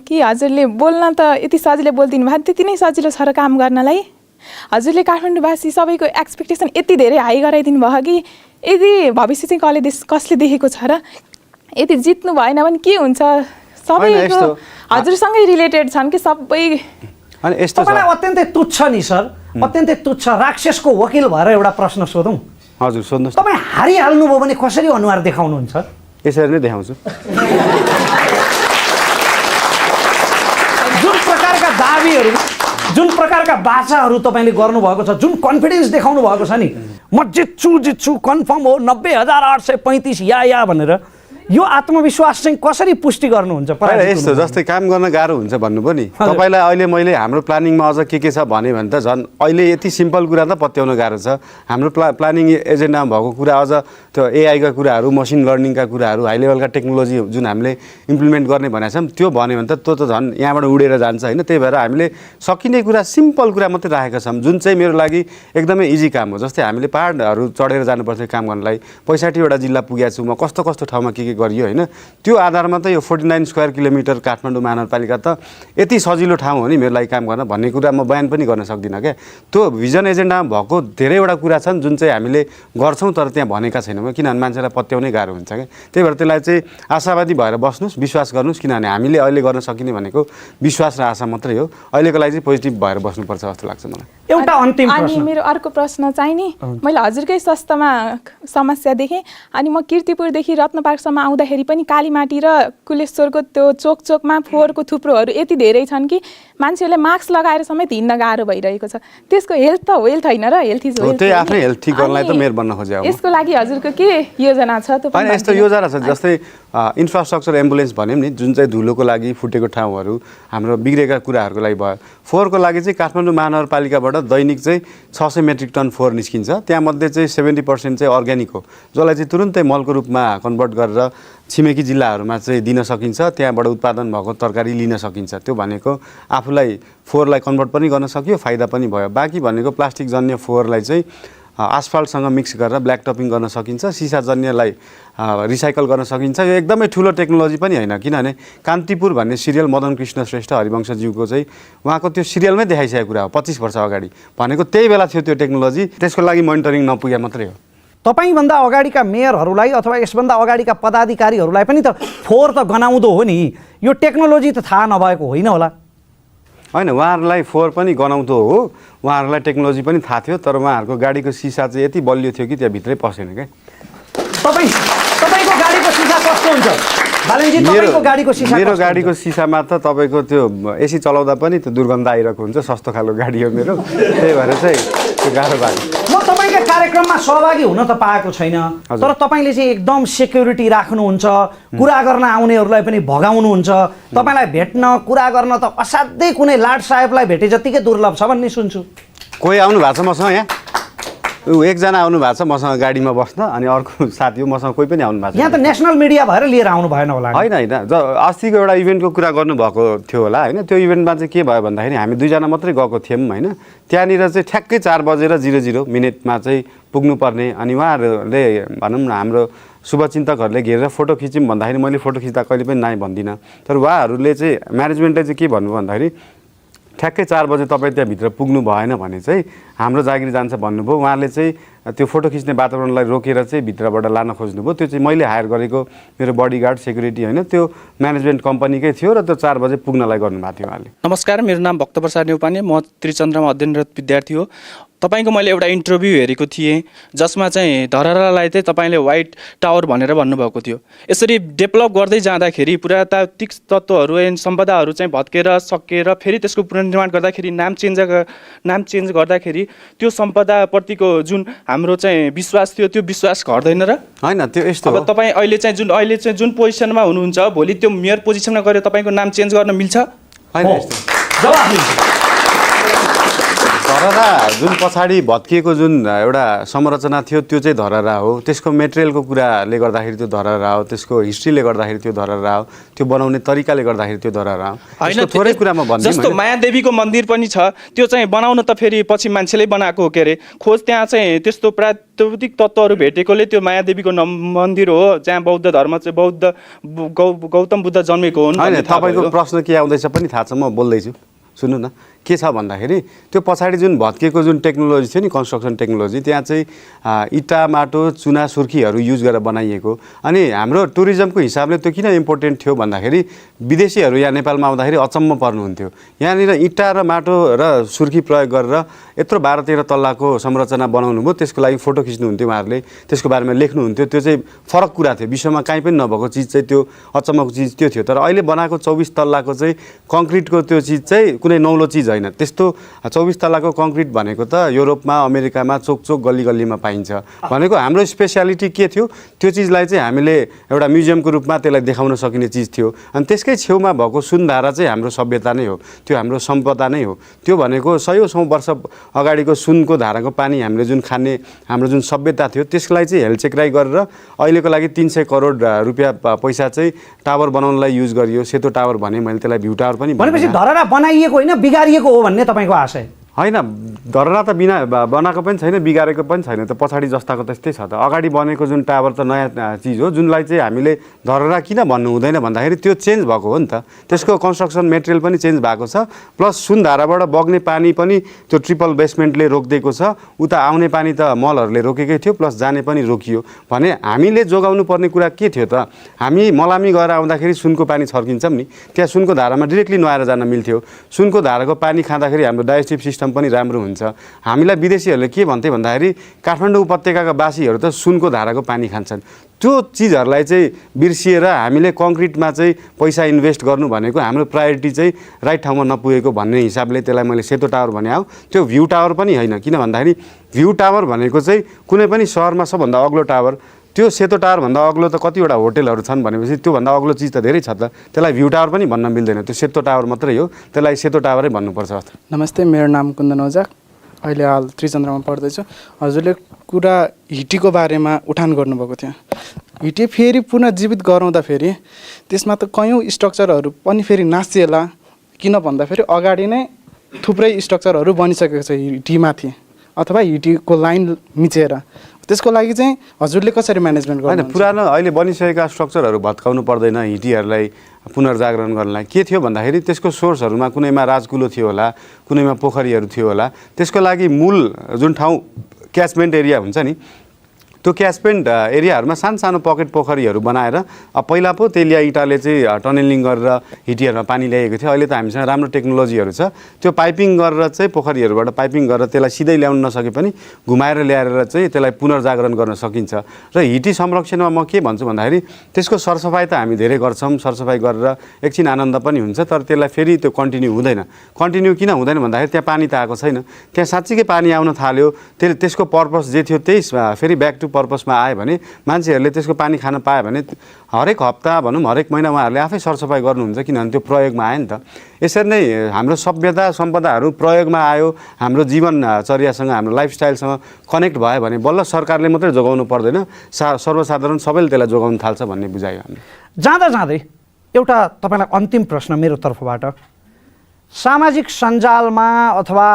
कि हजुरले बोल्न त यति सजिलै बोलिदिनु भएको, त्यति नै सजिलो छ र काम गर्नलाई। हजुरले काठमाडौँवासी सबैको एक्सपेक्टेसन यति धेरै हाई गराइदिनु भयो कि यदि भविष्य चाहिँ कसले देखेको छ र यदि जित्नु भएन भने के हुन्छ? सबैको हजुरसँगै रिलेटेड छन् कि सबै। अनि यस्तो तपाईँलाई अत्यन्तै तुच्छ नि सर, अत्यन्तै तुच्छ राक्षसको वकिल भएर एउटा प्रश्न सोधौँ। हजुर सोध्नुहोस्। तपाईँ हारिहाल्नुभयो भने कसरी अनुहार देखाउनुहुन्छ? यसरी नै देखाउँछु। जुन प्रकारका दाबीहरू, जुन प्रकारका बाचाहरू तपाईँले गर्नुभएको छ, जुन कन्फिडेन्स देखाउनु भएको छ नि, म जित्छु कन्फर्म हो 90,835 या भनेर, यो आत्मविश्वास चाहिँ कसरी पुष्टि गर्नुहुन्छ? यस्तो जस्तै काम गर्न गाह्रो हुन्छ भन्नुभयो नि, तपाईँलाई अहिले मैले हाम्रो प्लानिङमा अझ के छ भने त झन् अहिले यति सिम्पल कुरा त पत्याउन गाह्रो छ। हाम्रो प्लानिङ एजेन्डामा भएको कुरा अझ त्यो एआईका कुराहरू, मसिन लर्निङका कुराहरू, हाई लेभलका टेक्नोलोजी जुन हामीले इम्प्लिमेन्ट गर्ने भनेको छौँ, त्यो भन्यो भने त त्यो त झन् यहाँबाट उडेर जान्छ होइन। त्यही भएर हामीले सकिने कुरा सिम्पल कुरा मात्रै राखेका छौँ, जुन चाहिँ मेरो लागि एकदमै इजी काम हो। जस्तै हामीले पाहाडहरू चढेर जानुपर्छ काम गर्नलाई, 65वटा जिल्ला पुगेको छु म, कस्तो ठाउँमा के गरियो होइन। त्यो आधारमा त यो 49 स्क्वायर किलोमिटर काठमाडौँ महानगरपालिका त यति सजिलो ठाउँ हो नि मेरो लागि काम गर्न भन्ने कुरा म बयान पनि गर्न सक्दिनँ क्या। त्यो भिजन एजेन्डामा भएको धेरैवटा कुरा छन् जुन चाहिँ हामीले गर्छौँ तर त्यहाँ भनेका छैनौँ, किनभने मान्छेलाई पत्याउनै गाह्रो हुन्छ क्या। त्यही भएर त्यसलाई चाहिँ आशावादी भएर बस्नुहोस्, विश्वास गर्नुहोस्, किनभने हामीले अहिले गर्न सकिने भनेको विश्वास र आशा मात्रै हो। अहिलेको लागि चाहिँ पोजिटिभ भएर बस्नुपर्छ जस्तो लाग्छ मलाई। एउटा अन्तिम प्रश्न। अनि मेरो अर्को प्रश्न चाहिँ नि, मैले हजुरकै संस्थामा समस्या देखेँ, अनि म कीर्तिपुरदेखि रत्न पार्कसम्म आउँदाखेरि पनि कालीमाटी र कुलेश्वरको त्यो चोकमा फोहोरको थुप्रोहरू यति धेरै छन् कि मान्छेहरूले मास्क लगाएर समेत हिँड्न गाह्रो भइरहेको छ। त्यसको हेल्थ त हेल्थ होइन र हेल्थ इज वेल्थ। त्यही आफ्नै हेल्थ ठिक गर्नलाई त मेयर बन्न खोजेको हो। यसको लागि हजुरको के योजना छ? होइन, यस्तो योजना छ जस्तै इन्फ्रास्ट्रक्चर एम्बुलेन्स भन्यौँ नि, जुन चाहिँ धुलोको लागि फुटेको ठाउँहरू, हाम्रो बिग्रेका कुराहरूको लागि भयो। फोहोरको लागि चाहिँ काठमाडौँ महानगरपालिकाबाट दैनिक चाहिँ 600 मेट्रिक टन फोहोर निस्किन्छ। त्यहाँमध्ये चाहिँ 70% चाहिँ अर्ग्यानिक हो, जसलाई चाहिँ तुरुन्तै मलको रूपमा कन्भर्ट गरेर छिमेकी जिल्लाहरूमा चाहिँ दिन सकिन्छ, त्यहाँबाट उत्पादन भएको तरकारी लिन सकिन्छ। त्यो भनेको आफूलाई फोहोरलाई कन्भर्ट पनि गर्न सकियो, फाइदा पनि भयो। बाँकी भनेको प्लास्टिक जन्य फोहोरलाई चाहिँ आसफाल्टसँग मिक्स गरेर ब्ल्याक टपिङ गर्न सकिन्छ, सिसा जन्यलाई रिसाइकल गर्न सकिन्छ। यो एकदमै ठुलो टेक्नोलोजी पनि होइन, किनभने कान्तिपुर भन्ने सिरियल मदन कृष्ण श्रेष्ठ हरिवंशज्यूको चाहिँ उहाँको त्यो सिरियलमै देखाइसकेको कुरा हो 25 वर्ष अगाडि भनेको। त्यही बेला थियो त्यो टेक्नोलोजी, त्यसको लागि मोनिटरिङ नपुगे मात्रै हो। तपाईँभन्दा अगाडिका मेयरहरूलाई अथवा यसभन्दा अगाडिका पदाधिकारीहरूलाई पनि त फोहोर त गनाउँदो हो नि, यो टेक्नोलोजी त थाहा नभएको होइन होला? होइन, उहाँहरूलाई फोहोर पनि गनाउँदो हो, उहाँहरूलाई टेक्नोलोजी पनि थाहा थियो, तर उहाँहरूको गाडीको सिसा चाहिँ यति बलियो थियो कि त्यहाँभित्रै पसेन क्या। तपाईँको गाडीको सिसा कस्तो हुन्छ बालनजी? तपाईँको गाडीको सिसा? मेरो गाडीको सिसामा त तपाईँको त्यो एसी चलाउँदा पनि त्यो दुर्गन्ध आइरहेको हुन्छ, सस्तो खालको गाडी हो मेरो, त्यही भएर चाहिँ त्यो गाह्रो भएको। म तपाईँको भनेपछि कार्यक्रममा सहभागी हुन त पाएको छैन, तर तपाईँले चाहिँ एकदम सेक्युरिटी राख्नुहुन्छ, कुरा गर्न आउनेहरूलाई पनि भगाउनुहुन्छ, तपाईँलाई भेट्न कुरा गर्न त असाध्यै कुनै लाड साहेबलाई भेटे जतिकै दुर्लभ छ भन्ने सुन्छु। कोही आउनु भएको छ मसँग यहाँ? एकजना आउनु भएको छ मसँग गाडीमा बस्न, अनि अर्को साथी हो मसँग कोही पनि आउनु भएको छ। यहाँ त नेसनल मिडिया भएर लिएर आउनु भएन होला? होइन, अस्तिको एउटा इभेन्टको कुरा गर्नुभएको थियो होला होइन। त्यो इभेन्टमा चाहिँ के भयो भन्दाखेरि हामी 2 जना मात्रै गएको थियौँ होइन। त्यहाँनिर चाहिँ ठ्याक्कै 4:00 चाहिँ पुग्नुपर्ने, अनि उहाँहरूले भनौँ न हाम्रो शुभचिन्तकहरूले घेरेर फोटो खिच्यौँ भन्दाखेरि मैले फोटो खिच्दा कहिले पनि नाइ भन्दिनँ। तर उहाँहरूले चाहिँ म्यानेजमेन्टले चाहिँ के भन्नु भन्दाखेरि ठ्याक्कै 4 बजे तपाईँ त्यहाँभित्र पुग्नु भएन भने चाहिँ हाम्रो जागिर जान्छ भन्नुभयो। उहाँले चाहिँ त्यो फोटो खिच्ने वातावरणलाई रोकेर चाहिँ भित्रबाट लान खोज्नुभयो। त्यो चाहिँ मैले हायर गरेको मेरो बडीगार्ड सेक्युरिटी होइन, त्यो म्यानेजमेन्ट कम्पनीकै थियो र त्यो 4 बजे पुग्नलाई गर्नुभएको थियो उहाँले। नमस्कार, मेरो नाम भक्तप्रसाद नेउपाने, म त्रिचन्द्रमा अध्ययनरत विद्यार्थी हो। तपाईँको मैले एउटा इन्टरभ्यू हेरेको थिएँ जसमा चाहिँ धरहरालाई चाहिँ तपाईँले व्हाइट टावर भनेर भन्नुभएको थियो। यसरी डेभलप गर्दै जाँदाखेरि पुरातात्विक तत्त्वहरू एन्ड सम्पदाहरू चाहिँ भत्केर सकेर फेरि त्यसको पुनर्निर्माण गर्दाखेरि नाम चेन्ज गर्दाखेरि त्यो सम्पदाप्रतिको जुन हाम्रो चाहिँ विश्वास थियो त्यो विश्वास घट्दैन र? होइन, त्यो यस्तो अब तपाईँ अहिले चाहिँ जुन पोजिसनमा हुनुहुन्छ भोलि त्यो मेयर पोजिसनमा गएर तपाईँको नाम चेन्ज गर्न मिल्छ? धरहरा जुन पछाडि भत्किएको जुन एउटा संरचना थियो त्यो चाहिँ धरहरा हो। त्यसको मेटेरियलको कुराले गर्दाखेरि त्यो धरहरा हो, त्यसको हिस्ट्रीले गर्दाखेरि त्यो धरहरा हो, त्यो बनाउने तरिकाले गर्दाखेरि त्यो धरहरा हो। होइन, थोरै कुरामा भन्दिनँ, जस्तो मायादेवीको मन्दिर पनि छ, त्यो चाहिँ बनाउन त फेरि पछि मान्छेले बनाएको हो के अरे, खोज त्यहाँ चाहिँ त्यस्तो प्राकृतिक तत्त्वहरू भेटेकोले त्यो मायादेवीको मन्दिर हो जहाँ बौद्ध धर्म चाहिँ गौतम बुद्ध जन्मेको हुन्। होइन, तपाईँको प्रश्न के आउँदैछ पनि थाहा छ, म बोल्दैछु सुन्नु न। के छ भन्दाखेरि त्यो पछाडि जुन भत्किएको जुन टेक्नोलोजी थियो नि, कन्स्ट्रक्सन टेक्नोलोजी, त्यहाँ चाहिँ इँटा माटो चुना सुर्खीहरू युज गरेर बनाइएको। अनि हाम्रो टुरिज्मको हिसाबले त्यो किन इम्पोर्टेन्ट थियो भन्दाखेरि विदेशीहरू यहाँ नेपालमा आउँदाखेरि अचम्म पर्नुहुन्थ्यो। यहाँनिर इँटा र माटो र सुर्खी प्रयोग गरेर यत्रो 12-13 तल्लाको संरचना बनाउनु भयो। त्यसको लागि फोटो खिच्नुहुन्थ्यो उहाँहरूले, त्यसको बारेमा लेख्नुहुन्थ्यो। त्यो चाहिँ फरक कुरा थियो, विश्वमा कहीँ पनि नभएको चिज चाहिँ त्यो अचम्मको चिज त्यो थियो। तर अहिले बनाएको 24 तल्लाको चाहिँ कङ्क्रिटको त्यो चिज चाहिँ कुनै नौलो चिज होइन। त्यस्तो 24 तल्लाको कङ्क्रिट भनेको त युरोपमा अमेरिकामा चोक गल्ली गल्लीमा पाइन्छ। भनेको हाम्रो स्पेसियालिटी के थियो, त्यो चिजलाई चाहिँ हामीले एउटा म्युजियमको रूपमा त्यसलाई देखाउन सकिने चिज थियो। अनि त्यसकै छेउमा भएको सुनधारा चाहिँ हाम्रो सभ्यता नै हो, त्यो हाम्रो सम्पदा नै हो। त्यो भनेको 100औं वर्ष अगाडिको सुनको धाराको पानी हामीले जुन खाने हाम्रो जुन सभ्यता थियो त्यसलाई चाहिँ हेलचेक्राइ गरेर अहिलेको लागि 300 करोड रुपियाँ पैसा चाहिँ टावर बनाउनलाई युज गरियो। सेतो टावर भने मैले त्यसलाई भ्यू टावर पनि भनेपछि धरहरा बनाइएको होइन बिगारिएको हो भन्ने तपाईँको आशय? होइन, धरहरा त बनाएको पनि छैन, बिगारेको पनि छैन। त पछाडि जस्ताको त्यस्तै छ त। अगाडि बनेको जुन टावर त नयाँ चिज हो, जुनलाई चाहिँ हामीले धरहरा किन भन्नु हुँदैन भन्दाखेरि त्यो चेन्ज भएको हो नि त। त्यसको कन्स्ट्रक्सन मेटेरियल पनि चेन्ज भएको छ, प्लस सुनधाराबाट बग्ने पानी पनि त्यो ट्रिपल बेसमेन्टले रोकिदिएको छ। उता आउने पानी त मलहरूले रोकेकै थियो, प्लस जाने पनि रोकियो। भने हामीले जोगाउनु पर्ने कुरा के थियो त? हामी मलामी गएर आउँदाखेरि सुनको पानी छर्किन्छौँ नि, त्यहाँ सुनको धारामा डिरेक्टली नुहाएर जान मिल्थ्यो। सुनको धाराको पानी खाँदाखेरि हाम्रो डाइजेस्टिभ सिस्टम पनि राम्रो हुन्छ। हामीलाई विदेशीहरूले के भन्थे भन्दाखेरि काठमाडौँ उपत्यकाका वासीहरू त सुनको धाराको पानी खान्छन्। त्यो चिजहरूलाई चाहिँ बिर्सिएर हामीले कङ्क्रिटमा चाहिँ पैसा इन्भेस्ट गर्नु भनेको हाम्रो प्रायोरिटी चाहिँ राइट ठाउँमा नपुगेको भन्ने हिसाबले त्यसलाई मैले सेतो टावर भने हो। त्यो भ्यू टावर पनि होइन, किन भन्दाखेरि भ्यू टावर भनेको चाहिँ कुनै पनि सहरमा सबभन्दा अग्लो टावर। त्यो सेतो टावरभन्दा अग्लो त कतिवटा होटेलहरू छन् भनेपछि त्योभन्दा अग्लो चिज त धेरै छ त। त्यसलाई भ्यू टावर पनि भन्न मिल्दैन, त्यो सेतो टावर मात्रै हो, त्यसलाई सेतो टावरै भन्नुपर्छ। नमस्ते, मेरो नाम कुन्दन ओझा, अहिले हाल त्रिचन्द्रमा पढ्दैछु। हजुरले कुरा हिटीको बारेमा उठान गर्नुभएको थियो। हिटी फेरि पुनर्जीवित गराउँदाखेरि त्यसमा त कयौँ स्ट्रक्चरहरू पनि फेरि नासिएला, किन भन्दाखेरि अगाडि नै थुप्रै स्ट्रक्चरहरू बनिसकेको छ हिटीमाथि, अथवा हिटीको लाइन मिचेर। त्यसको लागि चाहिँ हजुरले कसरी म्यानेजमेन्ट गर्नु? होइन, पुरानो अहिले बनिसकेका स्ट्रक्चरहरू भत्काउनु पर्दैन हिटीहरूलाई पुनर्जागरण गर्नलाई। के थियो भन्दाखेरि त्यसको सोर्सहरूमा कुनैमा राजकुलो थियो होला, कुनैमा पोखरीहरू थियो होला। त्यसको लागि मूल जुन ठाउँ क्याचमेन्ट एरिया हुन्छ नि, त्यो क्याचमेन्ट एरियाहरूमा सानो पकेट पोखरीहरू बनाएर पहिला पो तेलिया इँटाले चाहिँ टनेलिङ गरेर हिटीहरूमा पानी ल्याएको थियो। अहिले त हामीसँग राम्रो टेक्नोलोजीहरू छ, त्यो पाइपिङ गरेर चाहिँ पोखरीहरूबाट पाइपिङ गरेर त्यसलाई सिधै ल्याउन नसके पनि घुमाएर ल्याएर चाहिँ त्यसलाई पुनर्जागरण गर्न सकिन्छ। र हिटी संरक्षणमा म के भन्छु भन्दाखेरि त्यसको सरसफाइ त हामी धेरै गर्छौँ, सरसफाइ गरेर एकछिन आनन्द पनि हुन्छ, तर त्यसलाई फेरि त्यो कन्टिन्यू हुँदैन। कन्टिन्यू किन हुँदैन भन्दाखेरि त्यहाँ पानी त आएको छैन, त्यहाँ साँच्चीकै पानी आउन थाल्यो, त्यसको पर्पस जे थियो त्यही फेरि ब्याक टु पर्पसमा आयो भने मान्छेहरूले त्यसको पानी खान पायो भने हरेक हप्ता भनौँ हरेक महिना उहाँहरूले आफै सरसफाइ गर्नुहुन्छ, किनभने त्यो प्रयोगमा आयो नि त। यसरी नै हाम्रो सभ्यता सम्पदाहरू प्रयोगमा आयो, हाम्रो जीवनचर्यासँग हाम्रो लाइफस्टाइलसँग कनेक्ट भयो भने बल्ल सरकारले मात्रै जोगाउनु पर्दैन, सर्वसाधारण सबैले त्यसलाई जोगाउन थाल्छ भन्ने बुझायो हामी। जाँदा जाँदै एउटा तपाईँलाई अन्तिम प्रश्न मेरो तर्फबाट, सामाजिक सञ्जालमा अथवा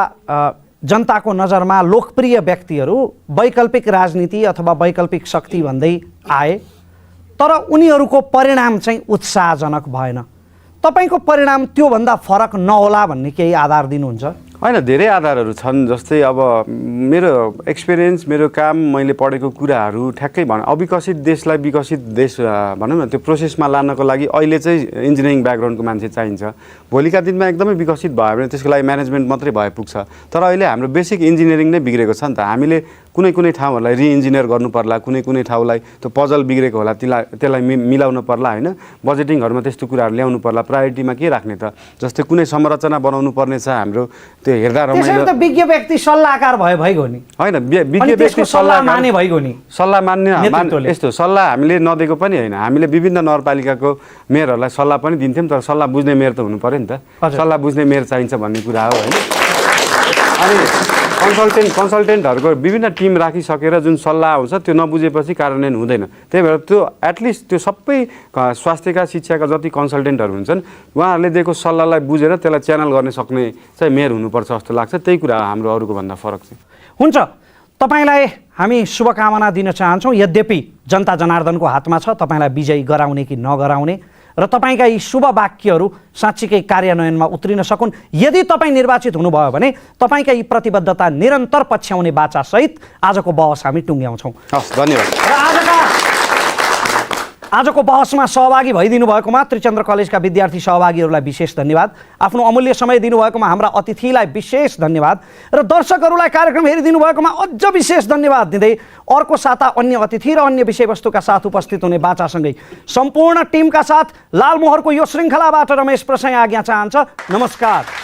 जनताको नजरमा लोकप्रिय व्यक्तिहरू वैकल्पिक राजनीति अथवा वैकल्पिक शक्ति भन्दै आए, तर उनीहरूको परिणाम चाहिँ उत्साहजनक भएन। तपाईँको परिणाम त्योभन्दा फरक नहोला भन्ने केही आधार दिनुहुन्छ? होइन, धेरै आधारहरू छन्। जस्तै अब मेरो एक्सपिरियन्स, मेरो काम, मैले पढेको कुराहरू ठ्याक्कै अविकसित देशलाई विकसित देश भनौँ न त्यो प्रोसेसमा लानको लागि अहिले चाहिँ इन्जिनियरिङ ब्याकग्राउन्डको मान्छे चाहिन्छ। भोलिका दिनमा एकदमै विकसित भयो भने त्यसको लागि म्यानेजमेन्ट मात्रै भए पुग्छ। तर अहिले हाम्रो बेसिक इन्जिनियरिङ नै बिग्रेको छ नि त। हामीले कुनै कुनै ठाउँहरूलाई रिइन्जिनियर गर्नु पर्ला, कुनै कुनै ठाउँलाई त्यो पजल बिग्रेको होला त्यसलाई मिलाउनु पर्ला होइन। बजेटिङहरूमा त्यस्तो कुराहरू ल्याउनु पर्ला, प्रायोरिटीमा के राख्ने त। जस्तै कुनै संरचना बनाउनु पर्ने छ हाम्रो, त्यो हेर्दा रमाइलो त विज्ञ व्यक्ति सल्लाहकार भइगयो नि होइन, विज्ञ व्यक्ति सल्लाह माने भइगयो नि। सल्लाह मान्ने यस्तो सल्लाह हामीले नदिएको पनि होइन, हामीले विभिन्न नगरपालिकाको मेयरहरूलाई सल्लाह पनि दिन्थ्यौँ, तर सल्लाह बुझ्ने मेयर त हुनु पऱ्यो नि त। सल्लाह बुझ्ने मेयर चाहिन्छ भन्ने कुरा हो होइन। अनि कन्सल्टेन्टहरूको विभिन्न टिम राखिसकेर जुन सल्लाह आउँछ त्यो नबुझेपछि कार्यान्वयन हुँदैन। त्यही भएर त्यो एटलिस्ट त्यो सबै स्वास्थ्यका शिक्षाका जति कन्सल्टेन्टहरू हुन्छन् उहाँहरूले दिएको सल्लाहलाई बुझेर त्यसलाई च्यानल गर्न सक्ने चाहिँ मेयर हुनुपर्छ जस्तो लाग्छ। त्यही कुरा हाम्रो अरूको भन्दा फरक चाहिँ हुन्छ। तपाईँलाई हामी शुभकामना दिन चाहन्छौँ। यद्यपि जनता जनार्दनको हातमा छ तपाईँलाई विजयी गराउने कि नगराउने, र तपाईँका यी शुभ वाक्यहरू साँच्चीकै कार्यान्वयनमा उत्रिन सकुन्। यदि तपाईँ निर्वाचित हुनुभयो भने तपाईँका यी प्रतिबद्धता निरन्तर पछ्याउने बाचासहित आजको बहस हामी टुङ्ग्याउँछौँ। हस्, धन्यवाद। र आजको बहसमा सहभागी भइदिनु भएकोमा त्रिचन्द्र कलेजका विद्यार्थी सहभागीहरूलाई विशेष धन्यवाद। आफ्नो अमूल्य समय दिनुभएकोमा हाम्रा अतिथिलाई विशेष धन्यवाद, र दर्शकहरूलाई कार्यक्रम हेरिदिनु भएकोमा अझ विशेष धन्यवाद दिँदै अर्को साता अन्य अतिथि र अन्य विषयवस्तुका साथ उपस्थित हुने बाचासँगै सम्पूर्ण टिमका साथ लालमोहरको यो श्रृङ्खलाबाट रमेश प्रसाई आज्ञा चाहन्छ। नमस्कार।